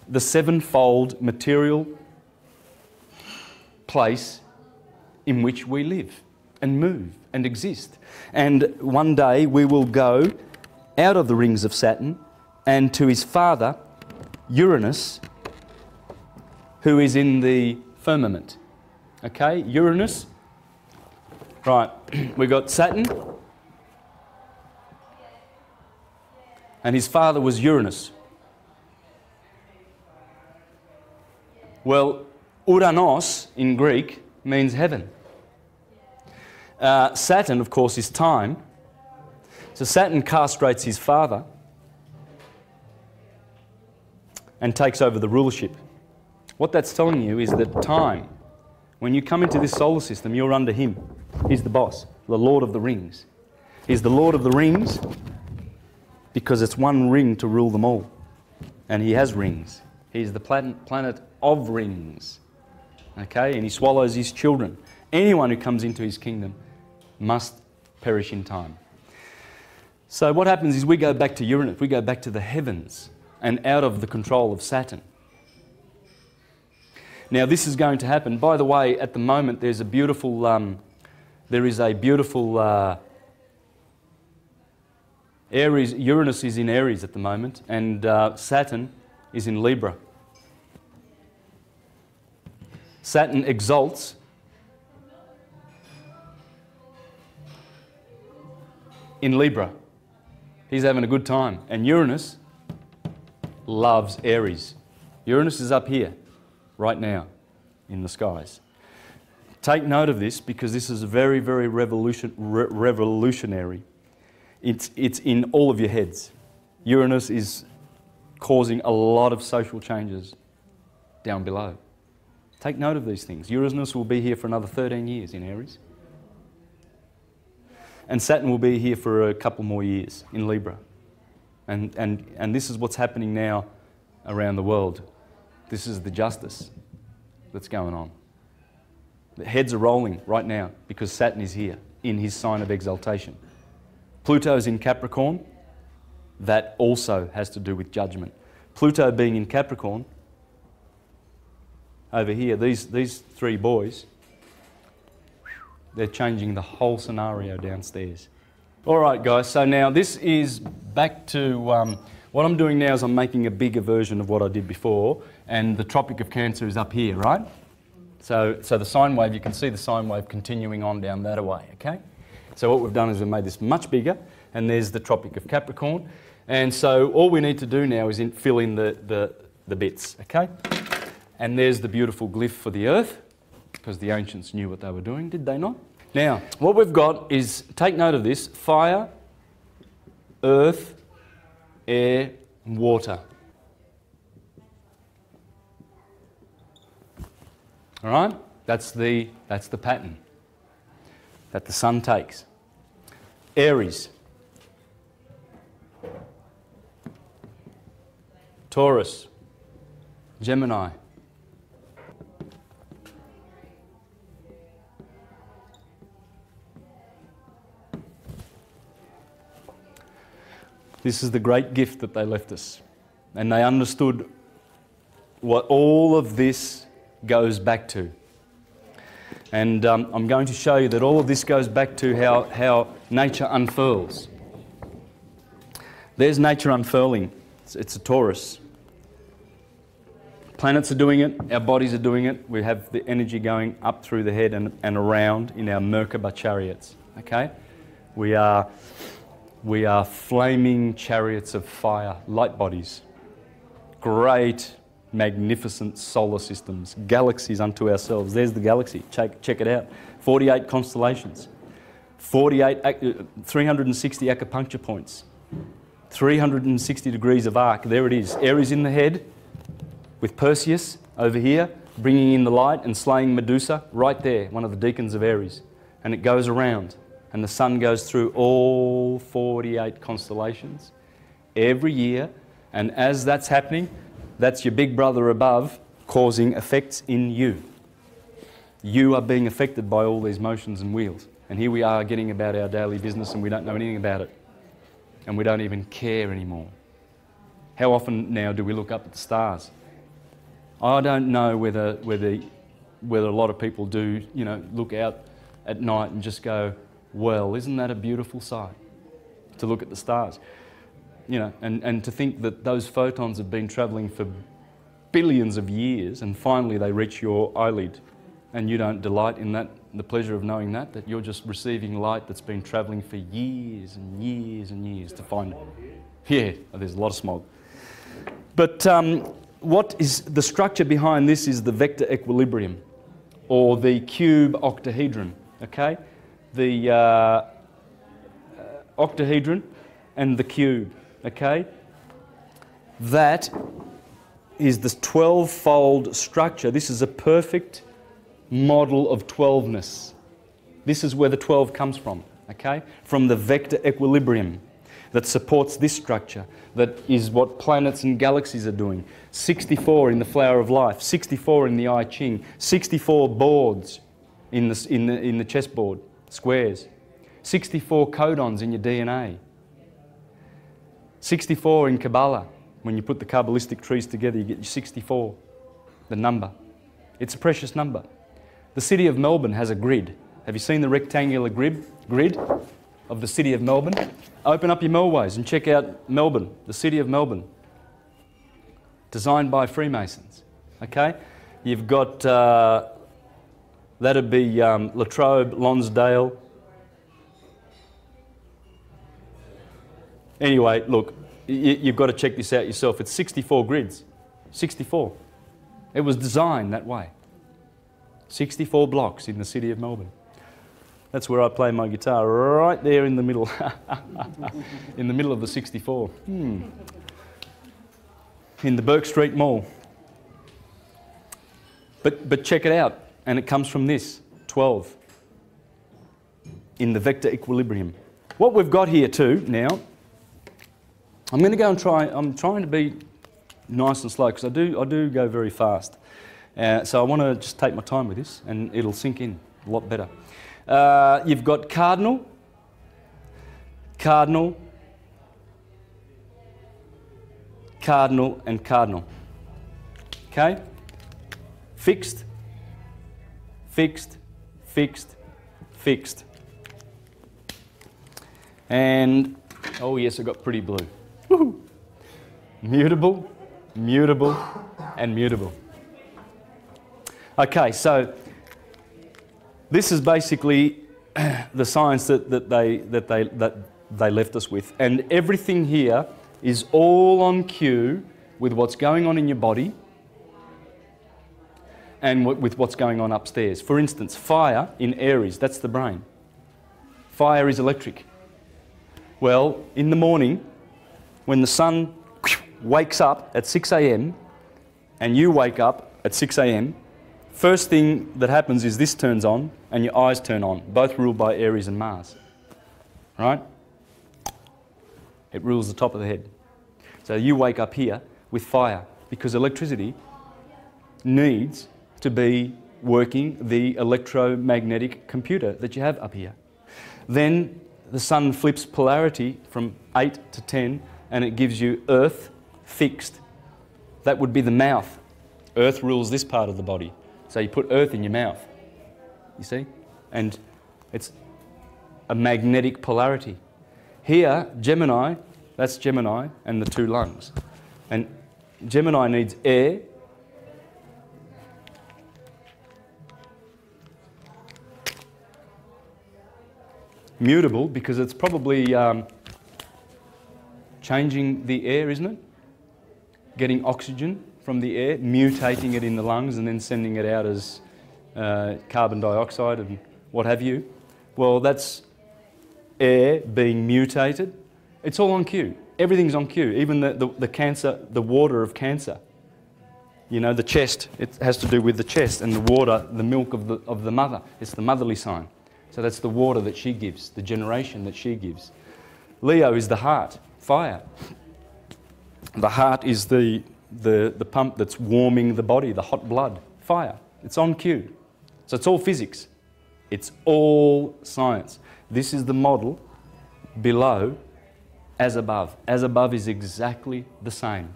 the sevenfold material place in which we live and move and exist. And one day we will go out of the rings of Saturn and to his father, Uranus, who is in the firmament. Okay, Uranus. Right, we've got Saturn, and his father was Uranus. Well, Uranos in Greek means heaven. Saturn, of course, is time. So Saturn castrates his father and takes over the rulership. What that's telling you is that time, when you come into this solar system, you're under him. He's the boss, the Lord of the Rings. He's the Lord of the Rings because it's one ring to rule them all. And he has rings. He's the planet of rings. Okay, and he swallows his children. Anyone who comes into his kingdom must perish in time. So what happens is we go back to Uranus, we go back to the heavens, and out of the control of Saturn. Now this is going to happen. By the way, at the moment there is a beautiful Aries. Uranus is in Aries at the moment, and Saturn is in Libra. Saturn exalts in Libra. He's having a good time, and Uranus loves Aries. Uranus is up here, right now, in the skies. Take note of this because this is very, very revolutionary. It's in all of your heads. Uranus is causing a lot of social changes down below. Take note of these things. Uranus will be here for another 13 years in Aries. And Saturn will be here for a couple more years in Libra. And this is what's happening now around the world. This is the justice that's going on. The heads are rolling right now because Saturn is here in his sign of exaltation. Pluto's in Capricorn. That also has to do with judgment. Pluto being in Capricorn, over here, these three boys, they're changing the whole scenario downstairs. All right, guys, so now this is back to, what I'm doing now is I'm making a bigger version of what I did before, and the Tropic of Cancer is up here, right? So the sine wave, you can see the sine wave continuing on down that way, okay? So what we've done is we've made this much bigger, and there's the Tropic of Capricorn. And so all we need to do now is fill in the bits, okay? And there's the beautiful glyph for the Earth, because the ancients knew what they were doing, did they not? Now, what we've got is, take note of this, fire, earth, air, and water. All right? That's the pattern that the sun takes. Aries, Taurus, Gemini, this is the great gift that they left us. And they understood what all of this goes back to. And I'm going to show you that all of this goes back to how nature unfurls. There's nature unfurling. It's a Taurus. Planets are doing it, our bodies are doing it. We have the energy going up through the head and around in our Merkaba chariots. Okay? We are flaming chariots of fire, light bodies. Great, magnificent solar systems, galaxies unto ourselves. There's the galaxy. Check it out. 48 constellations, 360 acupuncture points, 360 degrees of arc. There it is. Aries in the head with Perseus over here, bringing in the light and slaying Medusa right there, one of the deacons of Aries. And it goes around. And the sun goes through all 48 constellations every year. And as that's happening, that's your big brother above causing effects in you. You are being affected by all these motions and wheels. And here we are getting about our daily business and we don't know anything about it. And we don't even care anymore. How often now do we look up at the stars? I don't know whether a lot of people do, look out at night and just go, well, isn't that a beautiful sight? To look at the stars. And to think that those photons have been travelling for billions of years and finally they reach your eyelid and you don't delight in that, the pleasure of knowing that you're just receiving light that's been travelling for years and years and years to find it. Yeah, there's a lot of smog. But what is the structure behind this is the vector equilibrium or the cube octahedron, okay? The octahedron and the cube, okay? That is this 12-fold structure. This is a perfect model of 12ness. This is where the 12 comes from, okay? From the vector equilibrium that supports this structure, that is what planets and galaxies are doing. 64 in the Flower of Life, 64 in the I Ching, 64 boards in the chessboard, squares, 64 codons in your DNA, 64 in Kabbalah. When you put the Kabbalistic trees together, you get 64, the number. It's a precious number. The city of Melbourne has a grid. Have you seen the rectangular grid of the city of Melbourne? Open up your Melways and check out Melbourne, the city of Melbourne, designed by Freemasons. Okay? You've got, that'd be Latrobe, Lonsdale. Anyway, look, you've got to check this out yourself. It's 64 grids. 64. It was designed that way. 64 blocks in the city of Melbourne. That's where I play my guitar, right there in the middle. In the middle of the 64. In the Burke Street Mall. But check it out, and it comes from this, 12. In the vector equilibrium. What we've got here too now, I'm going to go and try, I'm trying to be nice and slow because I do go very fast. So I want to just take my time with this and it'll sink in a lot better. You've got cardinal, cardinal, cardinal and cardinal. Okay? Fixed, fixed, fixed, fixed. And, oh yes, I got pretty blue. Woohoo! Mutable, mutable, and mutable. Okay, so this is basically the science that they left us with, and everything here is all on cue with what's going on in your body and with what's going on upstairs. For instance, fire in Aries, that's the brain. Fire is electric. Well, in the morning, when the sun wakes up at 6 a.m. and you wake up at 6 a.m, first thing that happens is this turns on and your eyes turn on, both ruled by Aries and Mars. Right? It rules the top of the head. So you wake up here with fire because electricity needs to be working the electromagnetic computer that you have up here. Then the sun flips polarity from 8 to 10 and it gives you earth fixed. That would be the mouth. Earth rules this part of the body. So you put earth in your mouth, you see? And it's a magnetic polarity. Here, Gemini, that's Gemini and the two lungs. And Gemini needs air, mutable because it's probably changing the air, isn't it? Getting oxygen from the air, mutating it in the lungs and then sending it out as carbon dioxide and what have you. Well, that's air being mutated. It's all on cue. Everything's on cue. Even the cancer, the water of cancer. You know, the chest, it has to do with the chest, and the water, the milk of the mother. It's the motherly sign. So that's the water that she gives, the generation that she gives. Leo is the heart, fire. The heart is the pump that's warming the body, the hot blood, fire. It's on cue. So it's all physics. It's all science. This is the model below, as above. As above is exactly the same.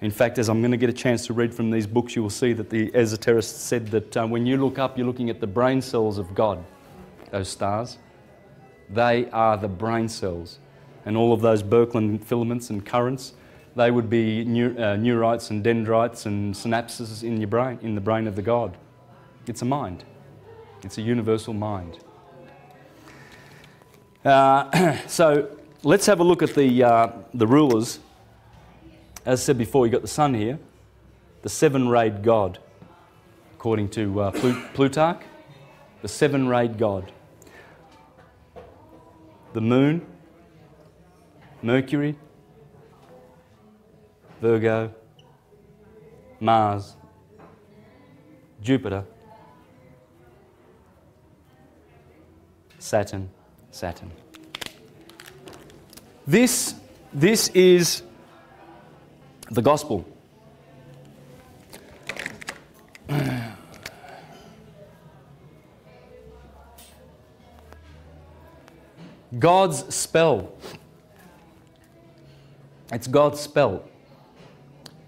In fact, as I'm going to get a chance to read from these books, you will see that the esoterists said that when you look up, you're looking at the brain cells of God. Those stars, they are the brain cells. And all of those Birkeland filaments and currents, they would be neurites and dendrites and synapses in your brain, in the brain of the God. It's a mind. It's a universal mind. So let's have a look at the rulers. As I said before, you've got the sun here, the seven-rayed God, according to Plutarch, the seven-rayed God. The moon, Mercury, Virgo, Mars, Jupiter, Saturn. This is the gospel. God's spell. It's God's spell.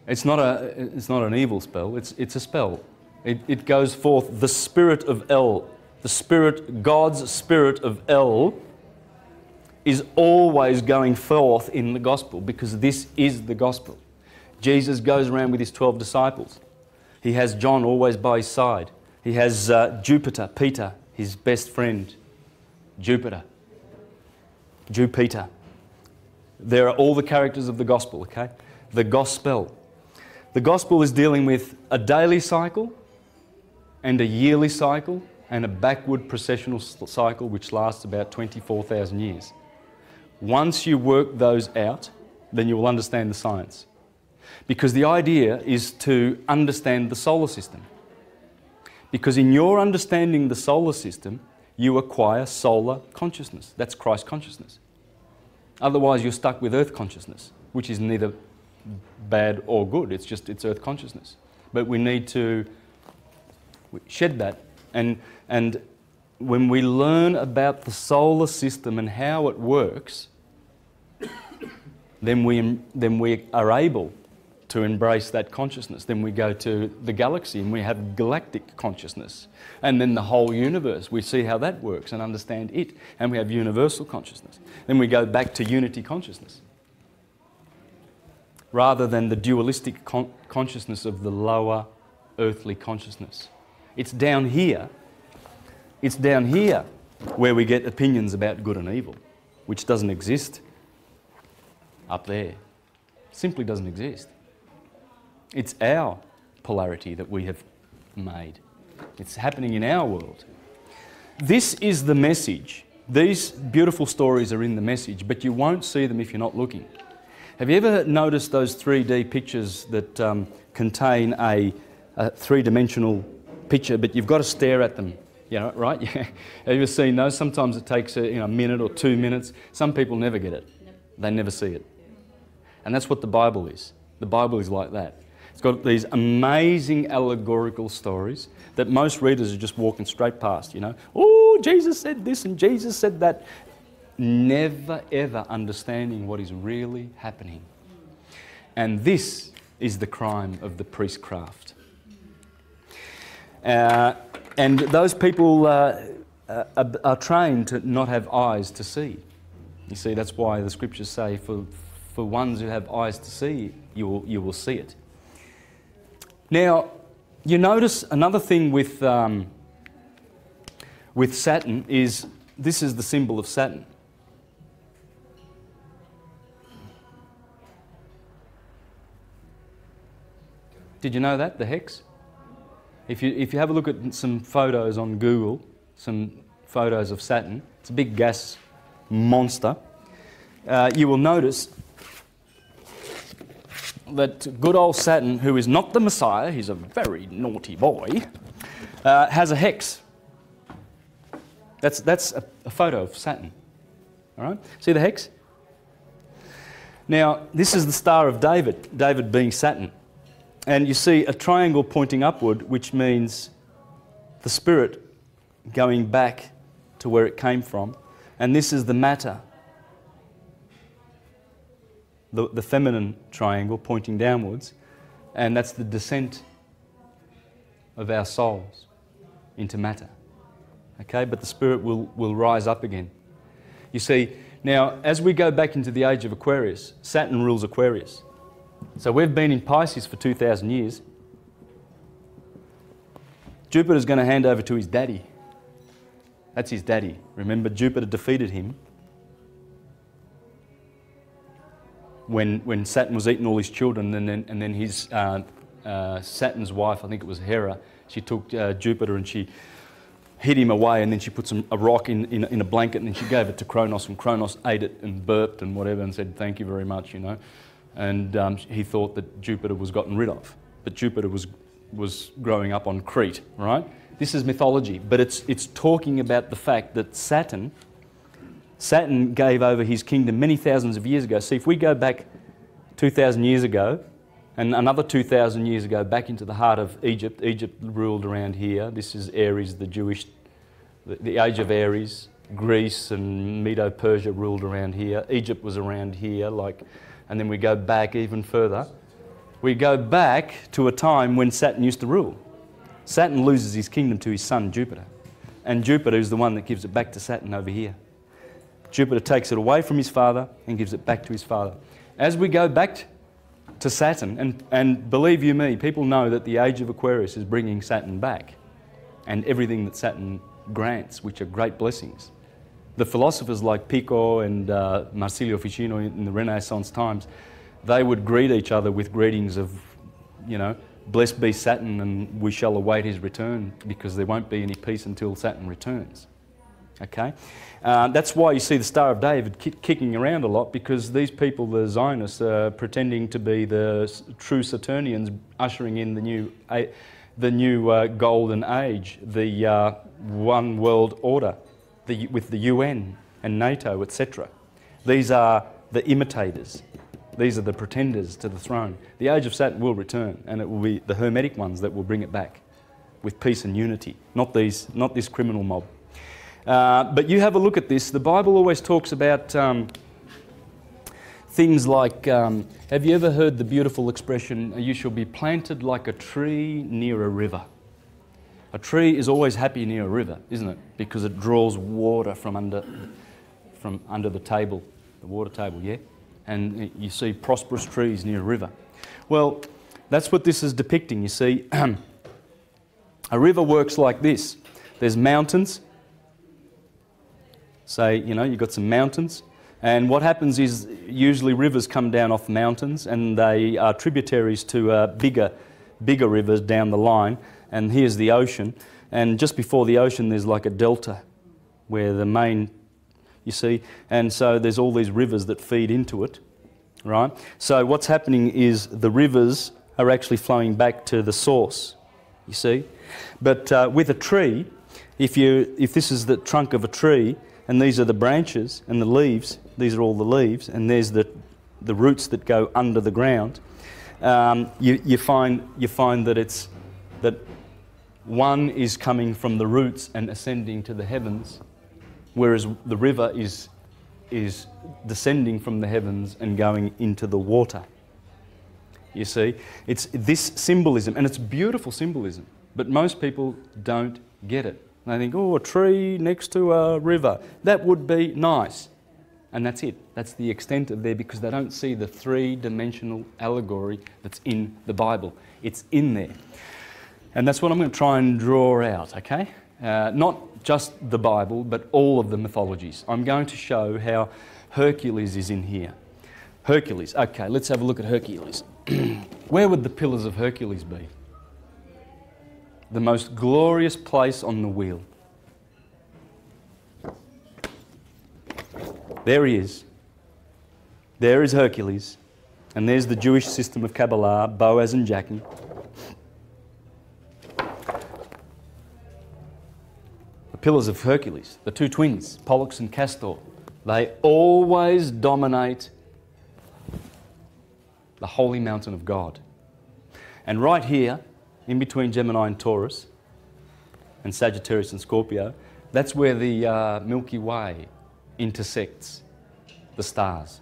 It's not an evil spell. It's a spell. It goes forth. The spirit of El, God's spirit of El, is always going forth in the gospel because this is the gospel. Jesus goes around with his 12 disciples. He has John always by his side. He has Jupiter, Peter, his best friend, Jupiter. There are all the characters of the gospel, okay? The gospel. The gospel is dealing with a daily cycle and a yearly cycle and a backward processional cycle which lasts about 24,000 years. Once you work those out, then you will understand the science. Because the idea is to understand the solar system. Because in your understanding the solar system, you acquire solar consciousness. That's Christ consciousness. Otherwise, you're stuck with earth consciousness, which is neither bad or good. It's earth consciousness. But we need to shed that. And when we learn about the solar system and how it works, then we are able to embrace that consciousness. Then we go to the galaxy and we have galactic consciousness. And then the whole universe, we see how that works and understand it. And we have universal consciousness. Then we go back to unity consciousness, rather than the dualistic consciousness of the lower earthly consciousness. It's down here where we get opinions about good and evil, which doesn't exist up there. Simply doesn't exist. It's our polarity that we have made. It's happening in our world. This is the message. These beautiful stories are in the message, but you won't see them if you're not looking. Have you ever noticed those 3D pictures that contain a three-dimensional picture, but you've got to stare at them? Yeah, right? Yeah. Have you ever seen those? Sometimes it takes a minute or 2 minutes. Some people never get it. Nope. They never see it. And that's what the Bible is. The Bible is like that. It's got these amazing allegorical stories that most readers are just walking straight past, Oh, Jesus said this and Jesus said that. Never ever understanding what is really happening. And this is the crime of the priestcraft. And those people are trained to not have eyes to see. You see, that's why the scriptures say for ones who have eyes to see, you will see it. Now, you notice another thing with Saturn is, this is the symbol of Saturn. Did you know that, the hex? If you have a look at some photos on Google, some photos of Saturn, it's a big gas monster, you will notice that good old Saturn, who is not the Messiah, he's a very naughty boy, has a hex. That's a photo of Saturn. All right? See the hex? Now, this is the Star of David, David being Saturn. And you see a triangle pointing upward, which means the spirit going back to where it came from. And this is the matter, the feminine triangle pointing downwards. And that's the descent of our souls into matter. Okay, but the spirit will rise up again. You see, now as we go back into the age of Aquarius, Saturn rules Aquarius. So we've been in Pisces for 2,000 years. Jupiter's going to hand over to his daddy. That's his daddy. Remember, Jupiter defeated him when Saturn was eating all his children, and then his Saturn's wife, I think it was Hera, she took Jupiter and she hid him away, and then she put a rock in a blanket, and then she gave it to Kronos, and Kronos ate it and burped and whatever and said, thank you very much, And he thought that Jupiter was gotten rid of. But Jupiter was growing up on Crete, right? This is mythology, but it's talking about the fact that Saturn gave over his kingdom many thousands of years ago. See, if we go back 2,000 years ago, and another 2,000 years ago back into the heart of Egypt, Egypt ruled around here. This is Aries, the age of Aries. Greece and Medo-Persia ruled around here. Egypt was around here, and then we go back even further. We go back to a time when Saturn used to rule. Saturn loses his kingdom to his son Jupiter. And Jupiter is the one that gives it back to Saturn over here. Jupiter takes it away from his father and gives it back to his father. As we go back to Saturn, and believe you me, people know that the age of Aquarius is bringing Saturn back. And everything that Saturn grants, which are great blessings. The philosophers like Pico and Marsilio Ficino in the Renaissance times, they would greet each other with greetings of, you know, blessed be Saturn and we shall await his return, because there won't be any peace until Saturn returns. Okay? That's why you see the Star of David kicking around a lot, because these people, the Zionists, are pretending to be the true Saturnians, ushering in the new golden age, the one world order, with the UN and NATO, etc. These are the imitators. These are the pretenders to the throne. The age of Saturn will return, and it will be the Hermetic ones that will bring it back with peace and unity, not this criminal mob. But you have a look at this. The Bible always talks about things like, have you ever heard the beautiful expression, you shall be planted like a tree near a river? A tree is always happy near a river, isn't it? Because it draws water from under the table, the water table, yeah? And you see prosperous trees near a river. Well, that's what this is depicting, you see. A river works like this. There's mountains. Say, you know, you've got some mountains. And what happens is usually rivers come down off mountains, and they are tributaries to bigger rivers down the line. And here's the ocean. And just before the ocean, there's like a delta where the main, you see, and so there's all these rivers that feed into it, right? So what's happening is the rivers are actually flowing back to the source, you see. But with a tree, if this is the trunk of a tree, and these are the branches and the leaves, these are all the leaves, and there's the roots that go under the ground, you find that one is coming from the roots and ascending to the heavens, whereas the river is descending from the heavens and going into the water. You see, it's this symbolism, and it's beautiful symbolism, but most people don't get it. They think, oh, a tree next to a river, that would be nice. And that's it. That's the extent of there, because they don't see the three-dimensional allegory that's in the Bible. It's in there. And that's what I'm going to try and draw out, okay? Not just the Bible, but all of the mythologies. I'm going to show how Hercules is in here. Hercules. Okay, let's have a look at Hercules. Where would the pillars of Hercules be? The most glorious place on the wheel. There he is. There is Hercules. And there's the Jewish system of Kabbalah, Boaz and Jachin. The pillars of Hercules, the two twins, Pollux and Castor, they always dominate the holy mountain of God. And right here, in between Gemini and Taurus, and Sagittarius and Scorpio, that's where the Milky Way intersects the stars.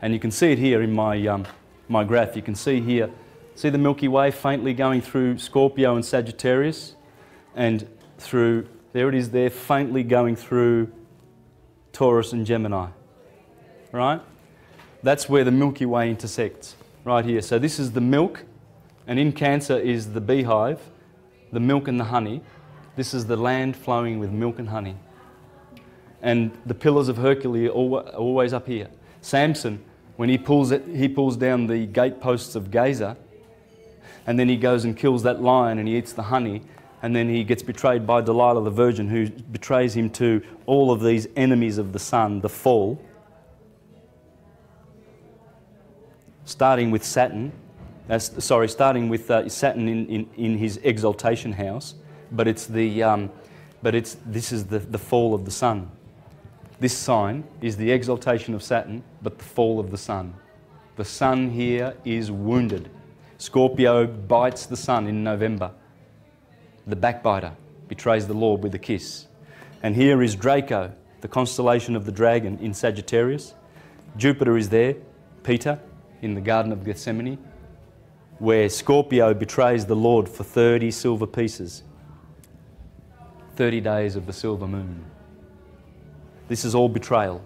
And you can see it here in my graph. You can see here, see the Milky Way faintly going through Scorpio and Sagittarius, and through, there it is there, faintly going through Taurus and Gemini, right? That's where the Milky Way intersects, right here. So this is the milk, and in Cancer is the beehive, the milk and the honey. This is the land flowing with milk and honey. And the pillars of Hercules are always up here. Samson, when he pulls down the gateposts of Gaza, and then he goes and kills that lion and he eats the honey, and then he gets betrayed by Delilah the virgin, who betrays him to all of these enemies of the sun, the fall. Starting with Saturn, starting with Saturn in his exaltation house, but this is the fall of the sun. This sign is the exaltation of Saturn, but the fall of the sun. The sun here is wounded. Scorpio bites the sun in November. The backbiter betrays the Lord with a kiss. And here is Draco, the constellation of the dragon in Sagittarius. Jupiter is there, Peter, in the Garden of Gethsemane, where Scorpio betrays the Lord for 30 silver pieces. 30 days of the silver moon. This is all betrayal.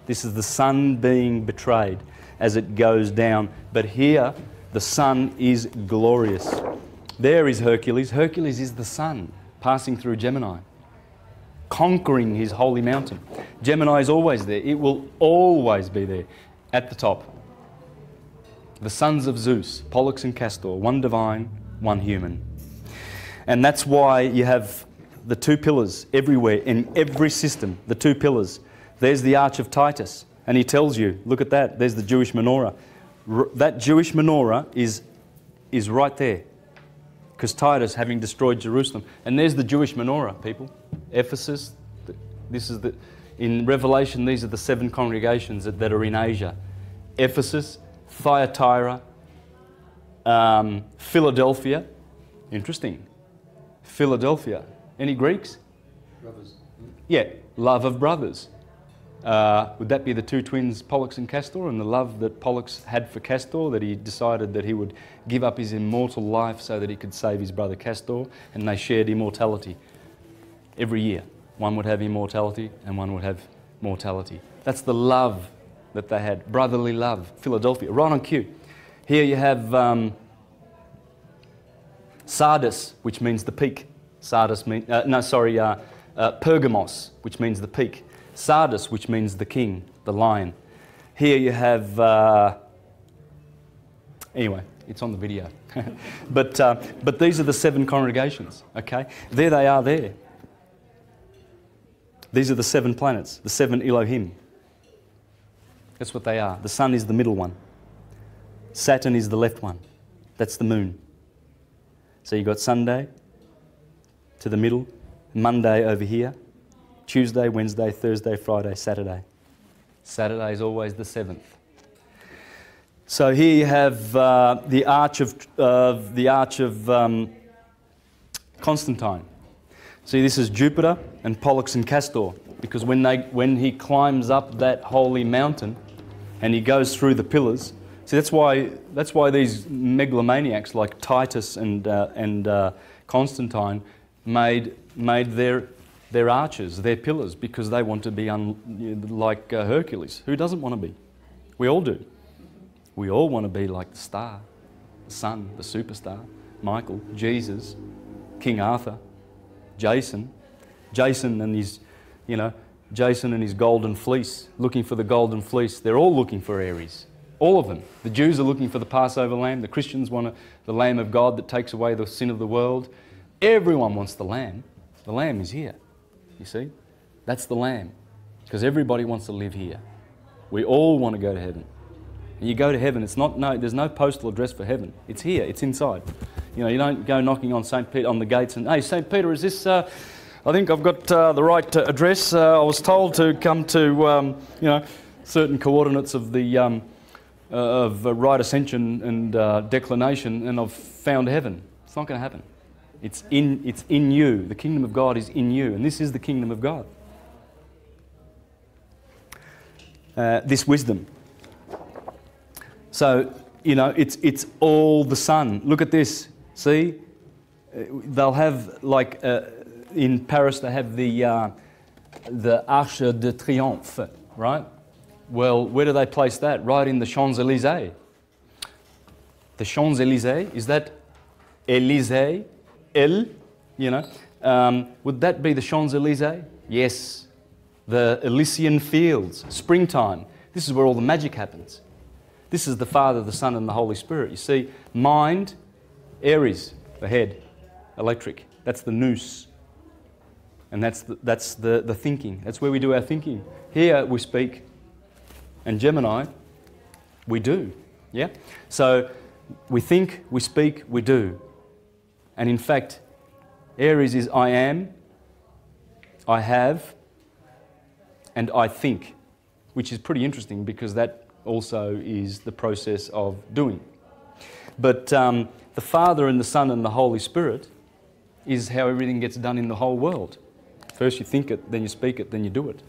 This is the sun being betrayed as it goes down. But here, the sun is glorious. There is Hercules. Hercules is the sun passing through Gemini, conquering his holy mountain. Gemini is always there. It will always be there at the top. The sons of Zeus, Pollux and Castor, one divine, one human. And that's why you have the two pillars everywhere, in every system, the two pillars. There's the Arch of Titus, and he tells you, look at that, there's the Jewish menorah. That Jewish menorah is right there, because Titus, having destroyed Jerusalem. And there's the Jewish menorah, people. Ephesus, this is the... In Revelation, these are the 7 congregations that are in Asia. Ephesus, Thyatira, Philadelphia. Interesting. Philadelphia. Any Greeks? Brothers. Yeah, love of brothers. Would that be the two twins, Pollux and Castor, and the love that Pollux had for Castor, that he decided that he would give up his immortal life so that he could save his brother Castor, and they shared immortality every year. One would have immortality and one would have mortality. That's the love that they had, brotherly love. Philadelphia, right on cue. Here you have Sardis, which means the peak. Sardis means, Pergamos, which means the peak. Sardis, which means the king, the lion. Here you have, anyway, it's on the video. but these are the 7 congregations, okay? There they are there. These are the 7 planets, the 7 Elohim. That's what they are. The sun is the middle one. Saturn is the left one. That's the moon. So you've got Sunday to the middle, Monday over here, Tuesday, Wednesday, Thursday, Friday, Saturday. Saturday is always the 7th. So here you have the arch of Constantine. See, this is Jupiter and Pollux and Castor, because when he climbs up that holy mountain and he goes through the pillars, see, that's why these megalomaniacs like Titus and Constantine made their arches, their pillars, because they want to be like Hercules. Who doesn't want to be? We all do. We all want to be like the star, the sun, the superstar, Michael, Jesus, King Arthur, Jason and his, Jason and his golden fleece, looking for the golden fleece. They're all looking for Aries. All of them. The Jews are looking for the Passover lamb. The Christians want the Lamb of God that takes away the sin of the world. Everyone wants the lamb. The lamb is here. You see? That's the lamb. Because everybody wants to live here. We all want to go to heaven. And you go to heaven, there's no postal address for heaven. It's here, it's inside. You don't go knocking on St. Peter on the gates and, hey, St. Peter, is this, I think I've got the right address. I was told to come to, certain coordinates of the of right ascension and declination, and I've found heaven. It's not going to happen. It's in you. The kingdom of God is in you, and this is the kingdom of God. This wisdom. So, it's all the sun. Look at this. See? They'll have, like, in Paris, they have the Arc de Triomphe, right? Well, where do they place that? Right in the Champs-Élysées. The Champs-Élysées, is that Élysée? Would that be the Champs-Élysées? Yes. The Elysian Fields, springtime. This is where all the magic happens. This is the Father, the Son, and the Holy Spirit. You see, mind, Aries, the head, electric. That's the nous. And that's the thinking. That's where we do our thinking. Here we speak. And Gemini, we do. Yeah? So we think, we speak, we do. And in fact, Aries is I am, I have, and I think, which is pretty interesting because that also is the process of doing. But the Father and the Son and the Holy Spirit is how everything gets done in the whole world. First you think it, then you speak it, then you do it.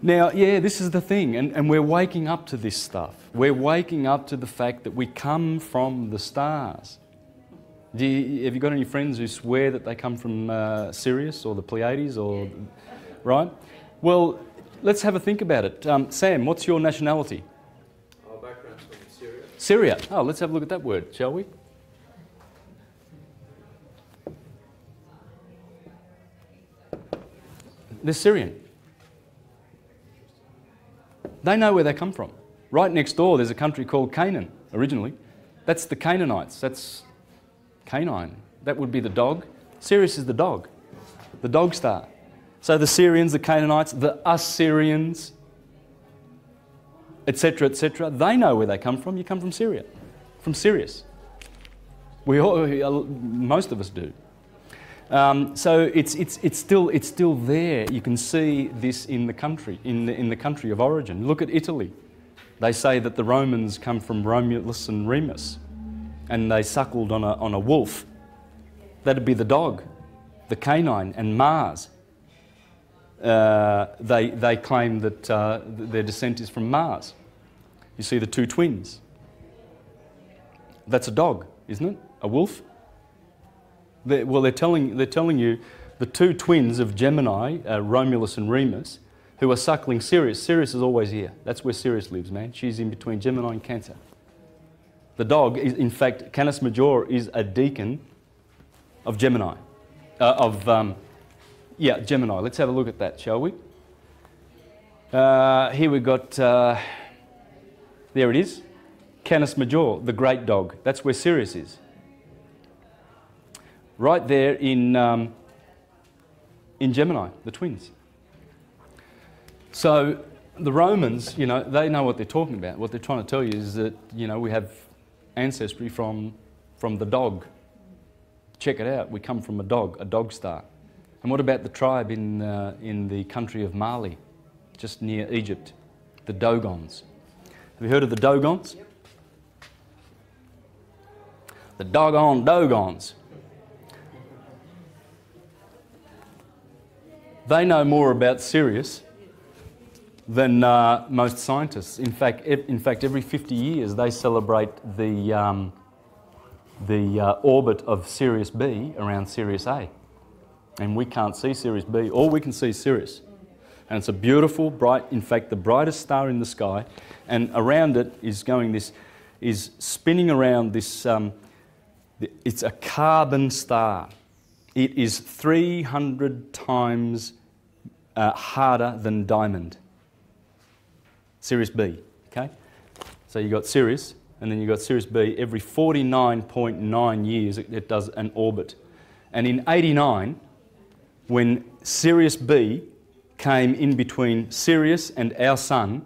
Now, yeah, this is the thing, and we're waking up to this stuff. We're waking up to the fact that we come from the stars. Have you got any friends who swear that they come from Sirius or the Pleiades, or right? Well, let's have a think about it. Sam, what's your nationality? Our background's from Syria. Syria. Oh, let's have a look at that word, shall we? They're Syrian. They know where they come from. Right next door, there's a country called Canaan, originally. That's the Canaanites. That's canine. That would be the dog. Sirius is the dog star. So the Syrians, the Canaanites, the Assyrians, etc., they know where they come from. You come from Syria, from Sirius. Most of us do. So it's still there. You can see this in the country, in the country of origin. Look at Italy. They say that the Romans come from Romulus and Remus, and they suckled on a wolf. That'd be the dog, the canine, and Mars. They claim that their descent is from Mars. You see the two twins. That's a dog, isn't it? A wolf. They're telling you the two twins of Gemini, Romulus and Remus, who are suckling Sirius. Sirius is always here. That's where Sirius lives, man. She's in between Gemini and Cancer. The dog is, in fact, Canis Major is a deacon of Gemini. Gemini. Let's have a look at that, shall we? Here we've got, there it is, Canis Major, the great dog. That's where Sirius is. Right there in Gemini, the twins. So the Romans, you know, they know what they're talking about. What they're trying to tell you is that, you know, we have ancestry from the dog. Check it out. We come from a dog star. And what about the tribe in the country of Mali, just near Egypt, the Dogons? Have you heard of the Dogons? Yep. The doggone Dogons. They know more about Sirius than most scientists. In fact, every 50 years they celebrate the orbit of Sirius B around Sirius A. And we can't see Sirius B, all we can see is Sirius. And it's a beautiful, bright, in fact, the brightest star in the sky. And around it is spinning around this, it's a carbon star. It is 300 times harder than diamond. Sirius B, okay? So you've got Sirius, and then you've got Sirius B. Every 49.9 years it does an orbit. And in 89, when Sirius B came in between Sirius and our Sun,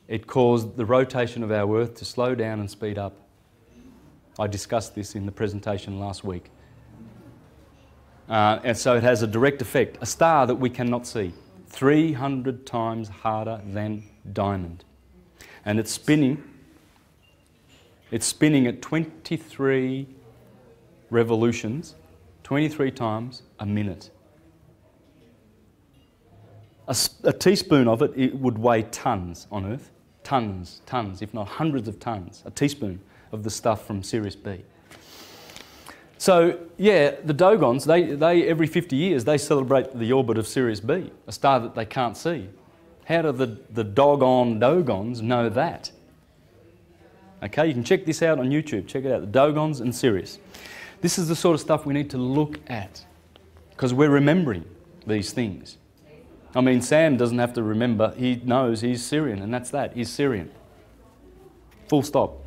it caused the rotation of our Earth to slow down and speed up. I discussed this in the presentation last week. And so it has a direct effect. A star that we cannot see, 300 times harder than diamond. And it's spinning at 23 revolutions, 23 times a minute. A teaspoon of it, it would weigh tons on Earth. Tons, if not hundreds of tons. A teaspoon of the stuff from Sirius B. So, yeah, the Dogons, they every 50 years, they celebrate the orbit of Sirius B, a star that they can't see. How do the doggone Dogons know that? Okay, you can check this out on YouTube. Check it out, the Dogons and Sirius. This is the sort of stuff we need to look at because we're remembering these things. I mean, Sam doesn't have to remember. He knows he's Syrian, and that's that. He's Syrian. Full stop.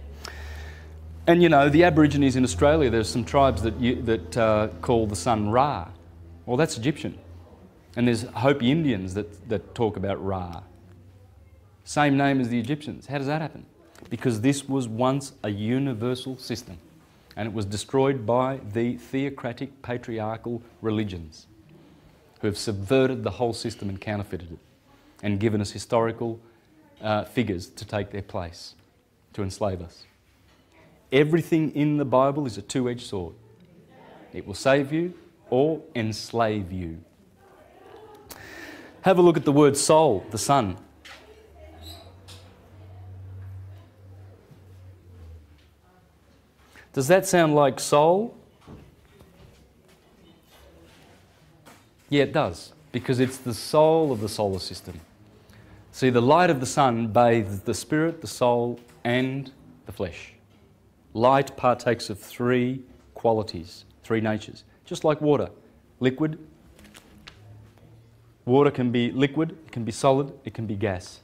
And, you know, the Aborigines in Australia, there's some tribes that call the sun Ra. Well, that's Egyptian. And there's Hopi Indians that talk about Ra. Same name as the Egyptians. How does that happen? Because this was once a universal system, and it was destroyed by the theocratic patriarchal religions who have subverted the whole system and counterfeited it and given us historical figures to take their place, to enslave us. Everything in the Bible is a two-edged sword. It will save you or enslave you. Have a look at the word soul, the sun. Does that sound like soul? Yeah, it does, because it's the soul of the solar system. See, the light of the sun bathes the spirit, the soul, and the flesh. Light partakes of three qualities, three natures, just like water. Liquid, Water can be liquid, it can be solid, it can be gas.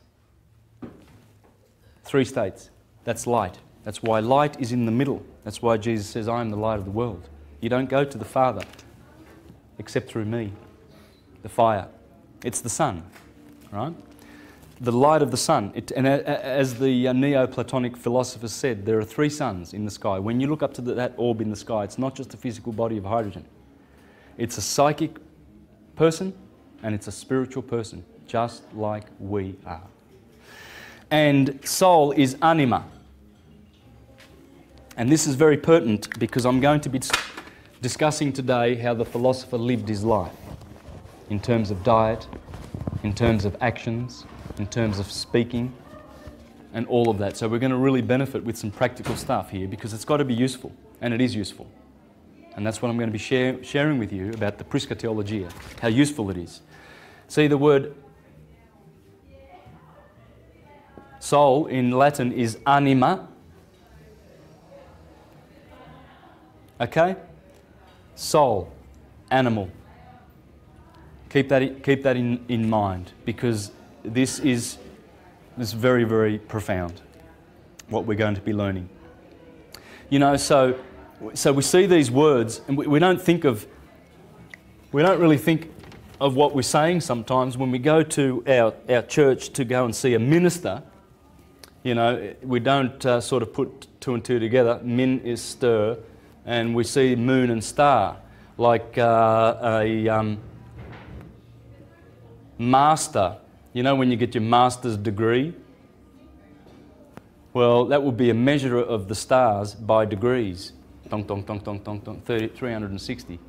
3 states. That's light. That's why light is in the middle. That's why Jesus says, I am the light of the world. You don't go to the Father except through me, the fire. It's the sun, right? The light of the sun. And as the Neoplatonic philosophers said, there are 3 suns in the sky. When you look up to that orb in the sky, it's not just a physical body of hydrogen. It's a psychic person and it's a spiritual person, just like we are. And soul is anima. And this is very pertinent because I'm going to be discussing today how the philosopher lived his life in terms of diet, in terms of actions, in terms of speaking, and all of that. So we're going to really benefit with some practical stuff here because it's got to be useful, and it is useful. And that's what I'm going to be sharing with you about the Prisca Theologia, how useful it is. See, the word soul in Latin is anima. Okay? Soul, animal. Keep that in mind because this is very, very profound, what we're going to be learning. You know, so we see these words and we don't really think of what we're saying sometimes when we go to our church to go and see a minister. You know, we don't sort of put 2 and 2 together. Min is stir, and we see moon and star, like a master. You know, when you get your master's degree, well, that would be a measure of the stars by degrees. Dong, dong, dong, dong, dong, dong, 360.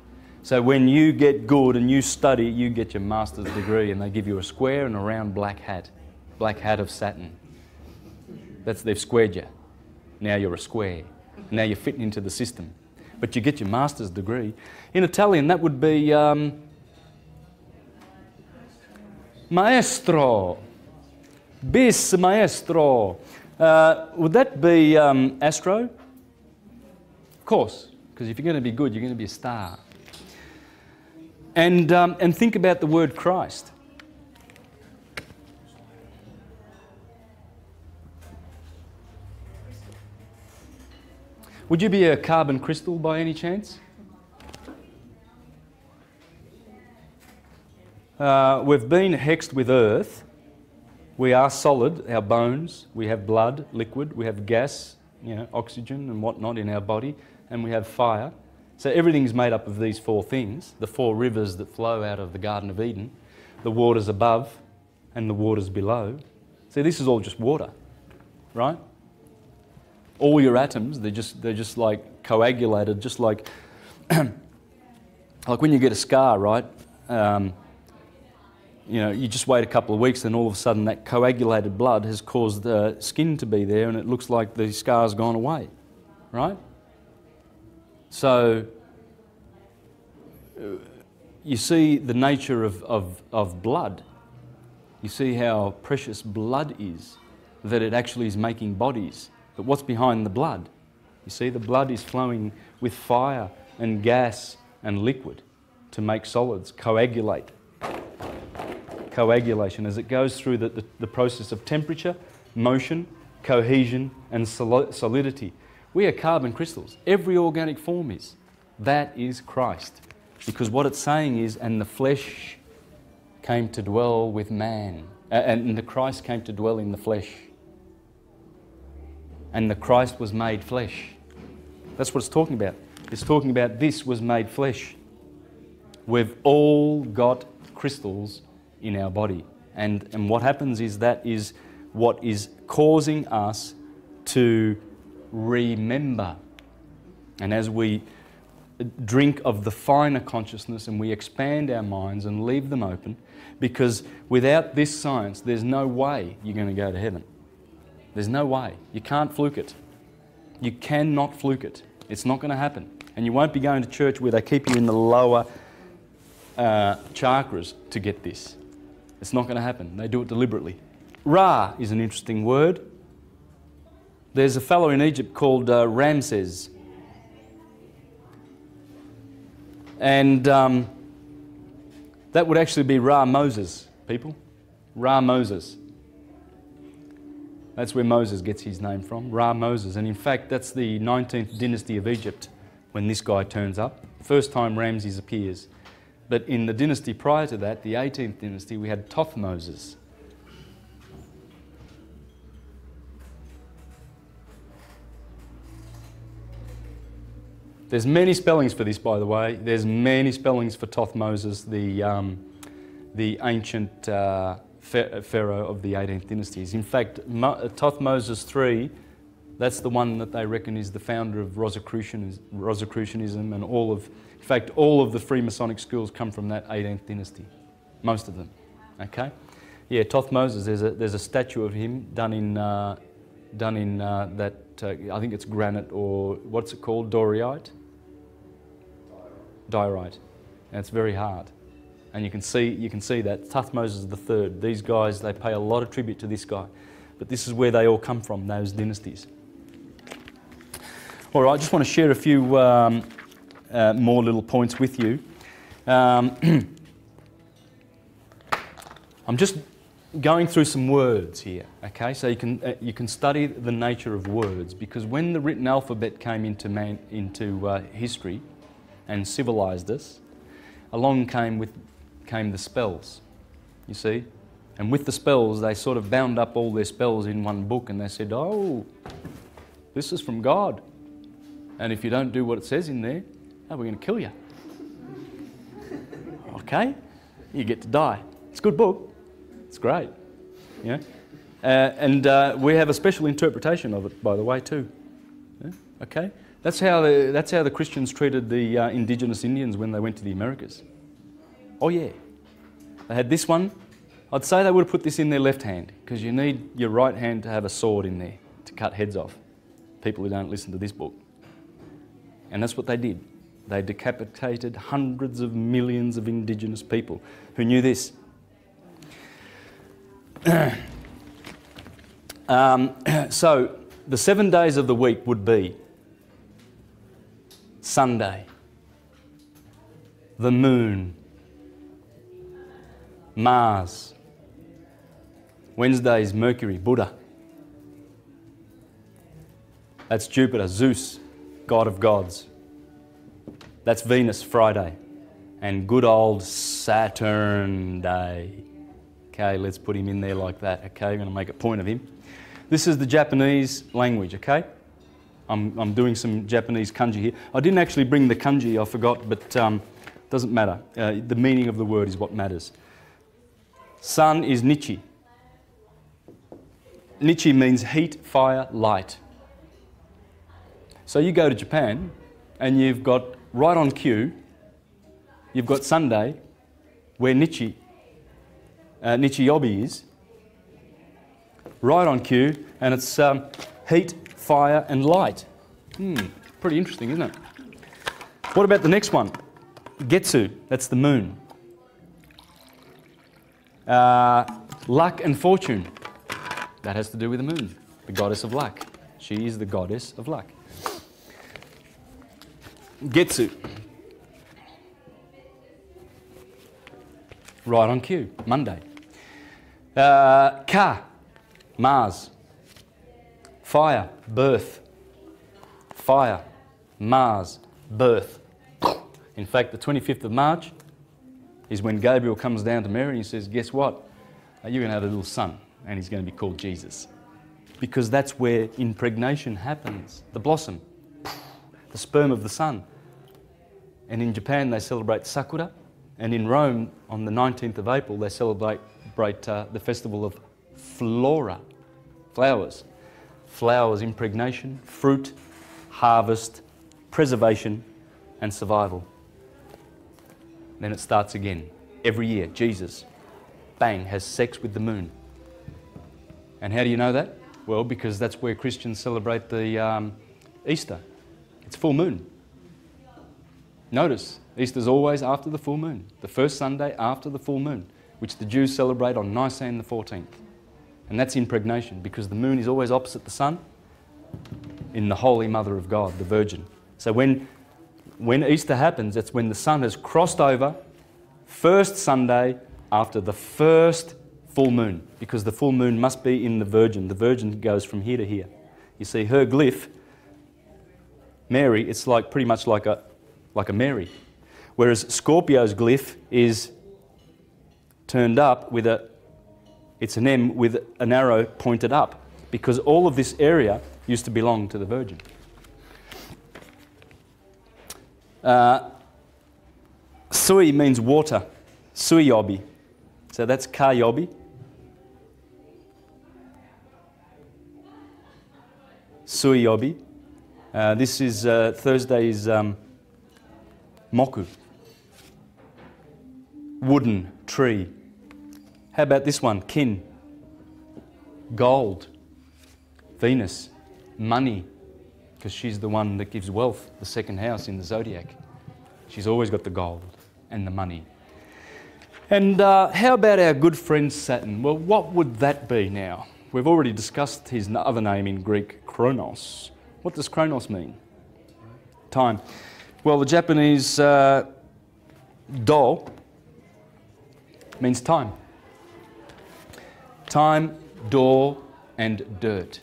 So when you get good and you study, you get your master's degree, and they give you a square and a round black hat of Saturn. They've squared you. Now you're a square. Now you're fitting into the system. But you get your master's degree. In Italian, that would be maestro. Bis maestro. Would that be astro? Of course, because if you're going to be good, you're going to be a star. And think about the word Christ. Would you be a carbon crystal by any chance? We've been hexed with earth. We are solid, our bones. We have blood, liquid. We have gas, you know, oxygen and whatnot in our body. And we have fire. So everything's made up of these 4 things. The 4 rivers that flow out of the Garden of Eden. The waters above and the waters below. See, this is all just water, right? All your atoms, they're just like coagulated, just like like when you get a scar, right? You know, you just wait a couple of weeks and all of a sudden that coagulated blood has caused the skin to be there and it looks like the scar's gone away, right? So you see the nature of blood. You see how precious blood is, that it actually is making bodies. But what's behind the blood? You see, the blood is flowing with fire and gas and liquid to make solids, coagulate. Coagulation as it goes through the process of temperature, motion, cohesion and solidity. We are carbon crystals. Every organic form is. That is Christ. Because what it's saying is, and the flesh came to dwell with man. And the Christ came to dwell in the flesh. And the Christ was made flesh. That's what it's talking about. It's talking about this was made flesh. We've all got crystals in our body. And what happens is that is what is causing us to remember. And as we drink of the finer consciousness and we expand our minds and leave them open, because without this science, there's no way you're going to go to heaven. There's no way. You can't fluke it. You cannot fluke it. It's not going to happen. And you won't be going to church where they keep you in the lower chakras to get this. It's not going to happen. They do it deliberately. Ra is an interesting word. There's a fellow in Egypt called Ramses. And That would actually be Ra Moses, people. Ra Moses. That's where Moses gets his name from, Ra Moses. And in fact, that's the 19th dynasty of Egypt when this guy turns up. First time Ramses appears. But in the dynasty prior to that, the 18th dynasty, we had Thothmoses. There's many spellings for this, by the way. There's many spellings for Thothmoses, the ancient pharaoh of the 18th dynasties. In fact, Thothmoses III, that's the one that they reckon is the founder of Rosicrucianism and all of, in fact, all of the Freemasonic schools come from that 18th dynasty, most of them. Okay, yeah, Thothmoses. There's a statue of him done in that I think it's granite, or what's it called, diorite. Diorite, and it's very hard. And you can see that Thothmoses III. These guys, they pay a lot of tribute to this guy, but this is where they all come from, those dynasties. All right, I just want to share a few more little points with you. I'm just going through some words here, okay? So you can study the nature of words, because when the written alphabet came into history and civilized us, along came the spells, you see? And with the spells, they sort of bound up all their spells in one book, and they said, oh, this is from God. And if you don't do what it says in there, oh, we're going to kill you. Okay? You get to die. It's a good book. It's great. Yeah? And we have a special interpretation of it, by the way, too. Yeah? Okay? That's how the Christians treated the indigenous Indians when they went to the Americas. Oh yeah. They had this one. I'd say they would have put this in their left hand, because you need your right hand to have a sword in there to cut heads off people who don't listen to this book. And that's what they did. They decapitated hundreds of millions of indigenous people who knew this. So the 7 days of the week would be Sunday, the moon, Mars. Wednesday is Mercury, Buddha. That's Jupiter, Zeus, god of gods. That's Venus, Friday. And good old Saturn Day. Okay, let's put him in there like that. Okay, I'm going to make a point of him. This is the Japanese language, okay? I'm doing some Japanese kanji here. I didn't actually bring the kanji, I forgot, but doesn't matter. The meaning of the word is what matters. Sun is Nichi. Nichi means heat, fire, light. So you go to Japan and you've got right on cue, you've got Sunday where Nichiyobi is, right on cue, and it's heat, fire and light. Pretty interesting, isn't it? What about the next one? Getsu, that's the moon. Luck and fortune, that has to do with the moon, the goddess of luck. She is the goddess of luck. Getsu, right on cue, Monday. Ka, Mars. Fire, birth. Fire, Mars, birth. In fact, the 25th of March is when Gabriel comes down to Mary and he says, guess what? You're going to have a little son, and he's going to be called Jesus. Because that's where impregnation happens, the blossom, the sperm of the sun. And in Japan they celebrate Sakura, and in Rome on the 19th of April they celebrate the festival of Flora, flowers. Flowers, impregnation, fruit, harvest, preservation and survival. Then it starts again. Every year, Jesus, bang, has sex with the moon. And how do you know that? Well, because that's where Christians celebrate the Easter. It's full moon. Notice, Easter's always after the full moon, the first Sunday after the full moon, which the Jews celebrate on Nisan the 14th. And that's impregnation, because the moon is always opposite the sun in the Holy Mother of God, the Virgin. So when Easter happens, it's when the sun has crossed over First Sunday after the first full moon, because the full moon must be in the Virgin. The Virgin goes from here to here. You see, her glyph, Mary, it's like pretty much like a Mary. Whereas Scorpio's glyph is turned up with it's an M with an arrow pointed up, because all of this area used to belong to the Virgin. Sui means water, Suiyobi. So that's Kayobi. Suiyobi. This is Thursday's Moku. Wooden, tree. How about this one? Kin. Gold. Venus. Money. Because she's the one that gives wealth, the second house in the zodiac. She's always got the gold and the money. And how about our good friend Saturn? Well, what would that be now? We've already discussed his other name in Greek, Chronos. What does Chronos mean? Time. Well, the Japanese do means time. Time, door, and dirt.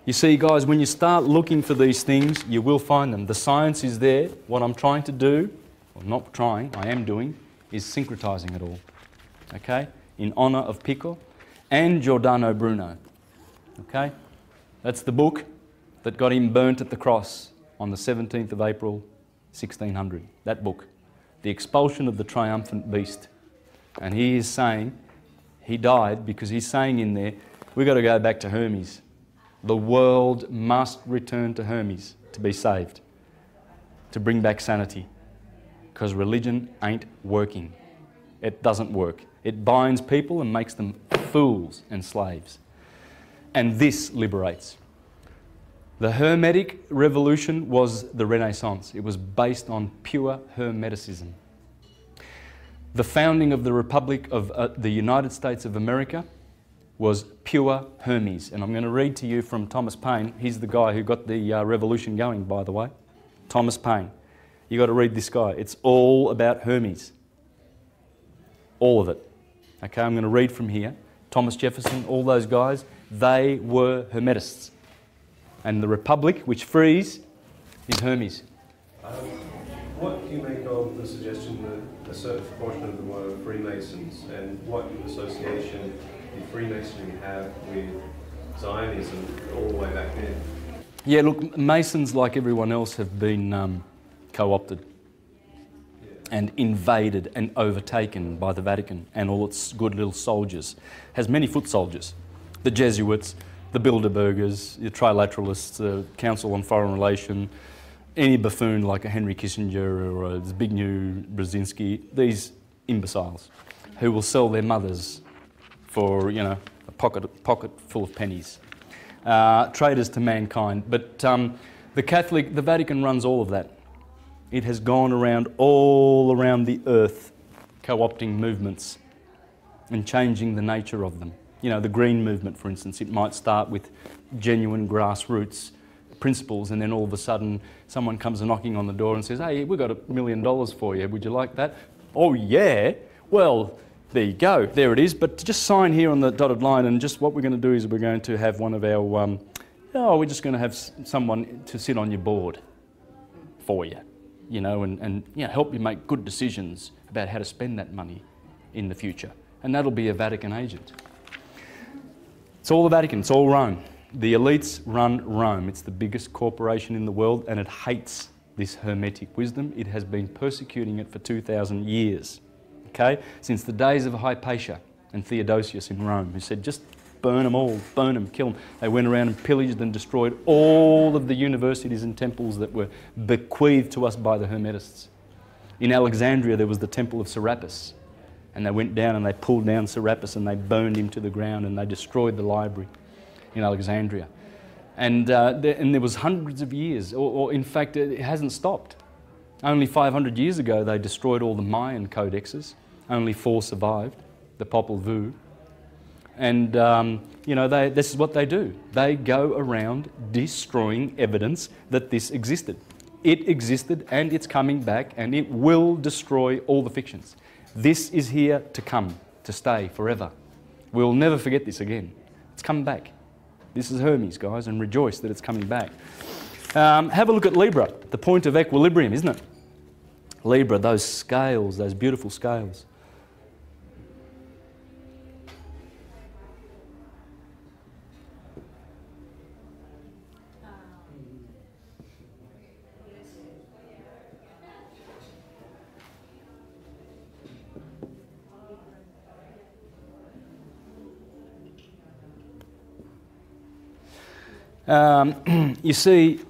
You see, guys, when you start looking for these things, you will find them. The science is there. What I'm trying to do, or not trying, I am doing, is syncretizing it all, okay, in honour of Pico and Giordano Bruno, okay? That's the book that got him burnt at the cross on the 17th of April, 1600, that book, The Expulsion of the Triumphant Beast. And he is saying, he died because he's saying in there, we've got to go back to Hermes. The world must return to Hermes to be saved, to bring back sanity. Because religion ain't working. It doesn't work. It binds people and makes them fools and slaves. And this liberates. The Hermetic revolution was the Renaissance. It was based on pure Hermeticism. The founding of the Republic of the United States of America was pure Hermes. And I'm going to read to you from Thomas Paine. He's the guy who got the revolution going, by the way. Thomas Paine. You've got to read this guy. It's all about Hermes. All of it. Okay, I'm going to read from here. Thomas Jefferson, all those guys, they were Hermetists. And the Republic, which frees, is Hermes. What do you make of the suggestion that a certain portion of them were Freemasons, and what association did Freemasonry have with Zionism all the way back then? Yeah, look, Masons, like everyone else, have been co-opted and invaded and overtaken by the Vatican and all its good little soldiers. Has many foot soldiers. The Jesuits, the Bilderbergers, the Trilateralists, the Council on Foreign Relations, any buffoon like a Henry Kissinger or a Zbigniew Brzezinski, these imbeciles who will sell their mothers for, you know, a pocket full of pennies. Traitors to mankind. But the Vatican runs all of that. It has gone around all around the earth, co-opting movements and changing the nature of them. You know, the Green Movement, for instance, it might start with genuine grassroots principles, and then all of a sudden someone comes knocking on the door and says, hey, we've got $1 million for you, would you like that? Oh yeah, well, there you go, there it is, but just sign here on the dotted line, and just what we're going to do is we're going to have one of our, we're just going to have someone to sit on your board for you, you know, and you know, help you make good decisions about how to spend that money in the future. And that'll be a Vatican agent. It's all the Vatican, it's all Rome. The elites run Rome. It's the biggest corporation in the world, and it hates this Hermetic wisdom. It has been persecuting it for 2,000 years, okay? Since the days of Hypatia and Theodosius in Rome, who said, just burn them all, burn them, kill them. They went around and pillaged and destroyed all of the universities and temples that were bequeathed to us by the Hermetists. In Alexandria, there was the Temple of Serapis, and they went down and they pulled down Serapis and they burned him to the ground, and they destroyed the library in Alexandria. And there was hundreds of years, or in fact it hasn't stopped. Only 500 years ago they destroyed all the Mayan codexes. Only 4 survived, the Popol Vuh. And you know, this is what they do. They go around destroying evidence that this existed. It existed, and it's coming back, and it will destroy all the fictions. This is here to come, to stay forever. We'll never forget this again. It's coming back. This is Hermes, guys, and rejoice that it's coming back. Have a look at Libra, the point of equilibrium, isn't it? Libra, those scales, those beautiful scales. You see,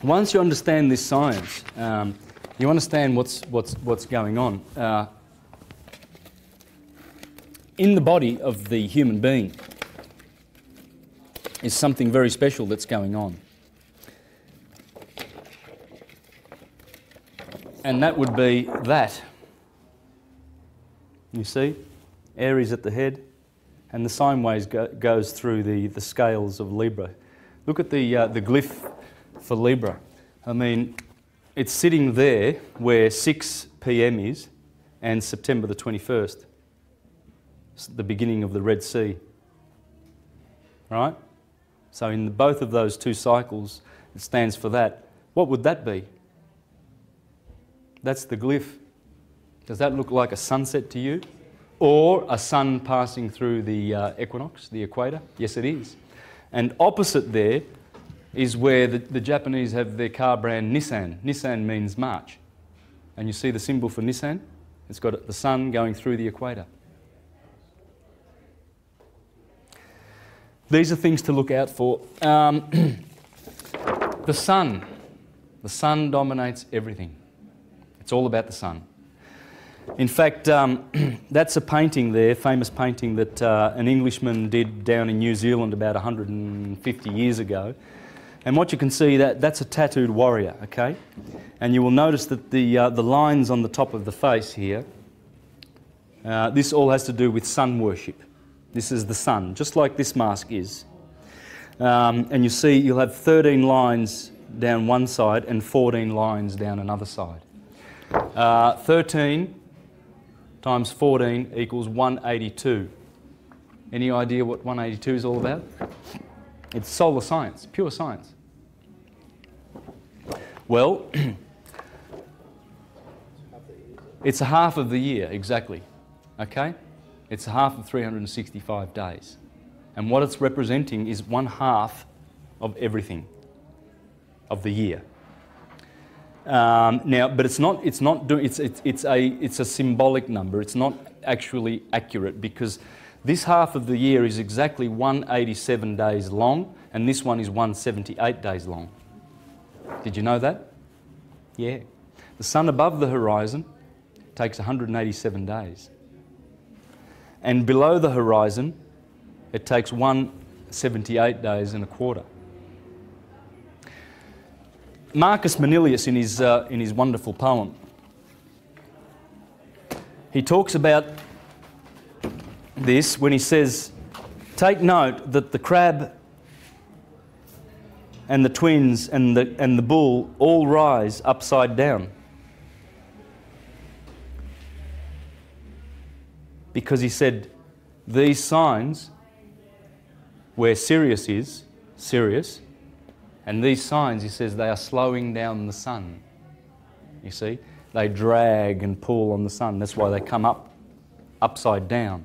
once you understand this science, you understand what's going on. In the body of the human being is something very special that's going on. And that would be that. You see, Aries at the head, and the sine waves goes through the scales of Libra. Look at the glyph for Libra. I mean, it's sitting there where 6 p.m. is, and September the 21st, the beginning of the Red Sea. Right? So in both of those two cycles, it stands for that. What would that be? That's the glyph. Does that look like a sunset to you? Or a sun passing through the equinox, the equator? Yes, it is. And opposite there is where the Japanese have their car brand Nissan. Nissan means March. And you see the symbol for Nissan? It's got the sun going through the equator. These are things to look out for. The sun. The sun dominates everything. It's all about the sun. In fact, that's a painting there, famous painting that an Englishman did down in New Zealand about 150 years ago. And what you can see, that's a tattooed warrior, okay? And you will notice that the lines on the top of the face here, this all has to do with sun worship. This is the sun, just like this mask is. And you see you'll have 13 lines down one side and 14 lines down another side. 13 times 14 equals 182. Any idea what 182 is all about? It's solar science, pure science. Well, it's a half of the year, exactly. Okay? It's a half of 365 days. And what it's representing is 1/2 of everything of the year. Now, but it's a symbolic number. It's not actually accurate, because this half of the year is exactly 187 days long, and this one is 178 days long. Did you know that? Yeah. The sun above the horizon takes 187 days. And below the horizon, it takes 178 days and a quarter. Marcus Manilius, in his wonderful poem, he talks about this when he says, take note that the crab and the twins and the bull all rise upside down. Because he said, these signs, where Sirius is, Sirius, and these signs, he says, they are slowing down the sun. You see? They drag and pull on the sun. That's why they come up, upside down.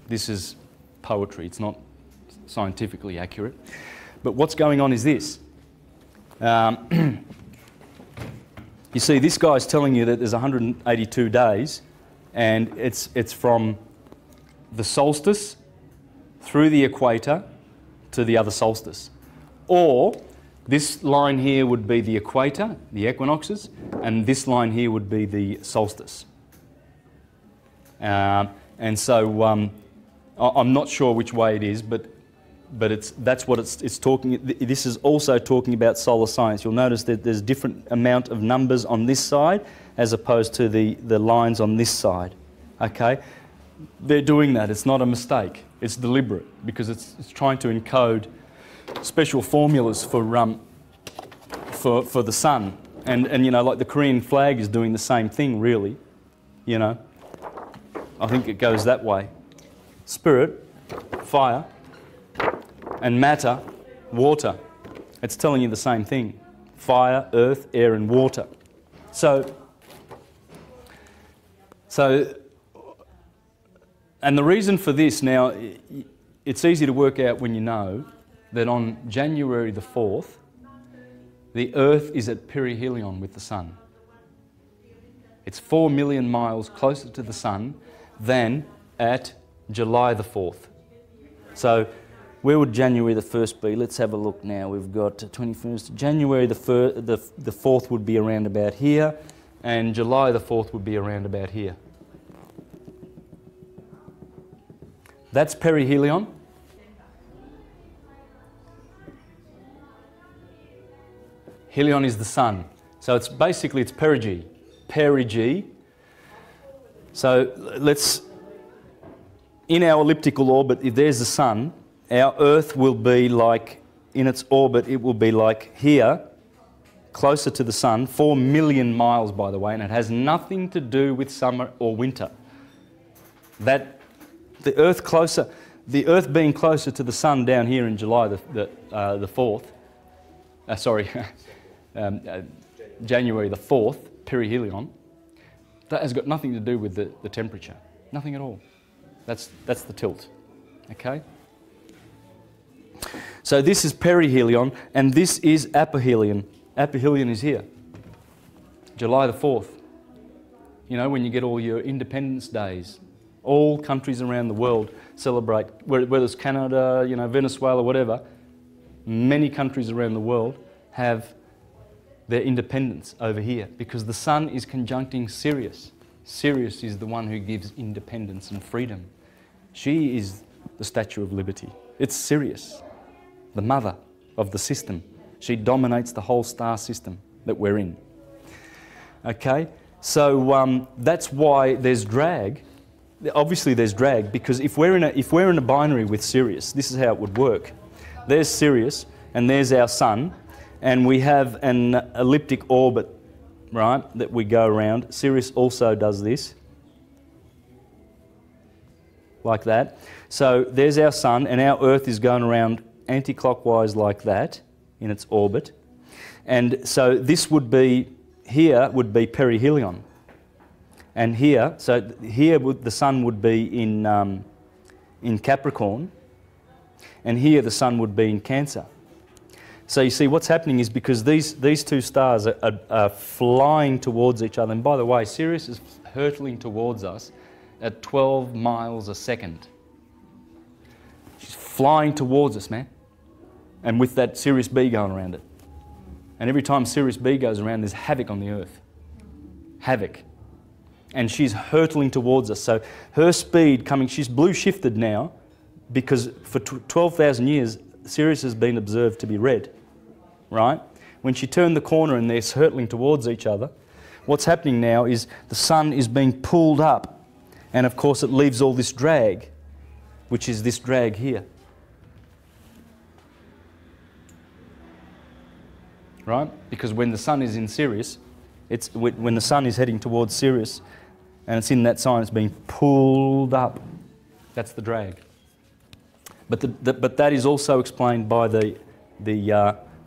This is poetry. It's not scientifically accurate. But what's going on is this. You see, this guy's telling you that there's 182 days, and it's from the solstice through the equator to the other solstice. Or this line here would be the equator, the equinoxes, and this line here would be the solstice. And so I'm not sure which way it is, but that's what it's talking. This is also talking about solar science. You'll notice that there's different amount of numbers on this side as opposed to the lines on this side. Okay, they're doing that. It's not a mistake. It's deliberate, because it's trying to encode special formulas for the sun. And you know, like the Korean flag is doing the same thing, really. You know, I think it goes that way. Spirit, fire, and matter, water. It's telling you the same thing. Fire, earth, air, and water. So, and the reason for this now, it's easy to work out when you know that on January the 4th, the Earth is at perihelion with the Sun. It's 4 million miles closer to the Sun than at July the 4th. So where would January the 1st be? Let's have a look now. We've got 21st. January the 4th would be around about here, and July the 4th would be around about here. That's perihelion. Helion is the Sun. So it's basically, it's perigee. Perigee. So let's, in our elliptical orbit, if there's the Sun, our Earth will be like, in its orbit, it will be like here, closer to the Sun, 4 million miles, by the way, and it has nothing to do with summer or winter. That the Earth being closer to the Sun down here in July the 4th, January the 4th, perihelion, that has got nothing to do with the temperature. Nothing at all. That's the tilt. Okay? So this is perihelion, and this is aphelion. Aphelion is here. July the 4th. You know, when you get all your Independence Days. All countries around the world celebrate, whether it's Canada, you know, Venezuela, whatever, many countries around the world have their independence over here because the Sun is conjuncting Sirius. Sirius is the one who gives independence and freedom. She is the Statue of Liberty. It's Sirius, the mother of the system. She dominates the whole star system that we're in. Okay, so that's why there's drag. Obviously there's drag because if we're in a binary with Sirius, this is how it would work. There's Sirius and there's our Sun, and we have an elliptic orbit, right, that we go around. Sirius also does this, like that. So there's our Sun, and our Earth is going around anti-clockwise like that in its orbit. And so this would be, here would be perihelion. And here, so here the Sun would be in Capricorn, and here the Sun would be in Cancer. So you see what's happening is because these two stars are flying towards each other, and by the way, Sirius is hurtling towards us at 12 miles a second. She's flying towards us, man, and with that Sirius B going around it. And every time Sirius B goes around, there's havoc on the Earth. Havoc. And she's hurtling towards us. So her speed coming, she's blue shifted now because for 12,000 years, Sirius has been observed to be red, right? When she turned the corner and they're hurtling towards each other, what's happening now is the Sun is being pulled up, and of course it leaves all this drag, which is this drag here. Right? Because when the Sun is in Sirius, when the Sun is heading towards Sirius, and it's in that sign, it's being pulled up. That's the drag. But that is also explained by the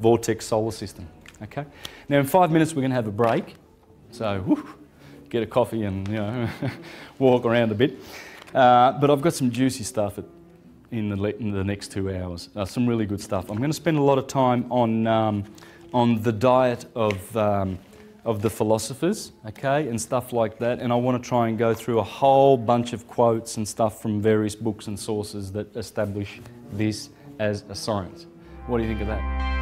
vortex solar system. Okay. Now in 5 minutes we're going to have a break, so get a coffee and walk around a bit. But I've got some juicy stuff in the next 2 hours. Some really good stuff. I'm going to spend a lot of time on the diet of the philosophers, okay, and stuff like that, and I want to try and go through a whole bunch of quotes and stuff from various books and sources that establish this as a science. What do you think of that?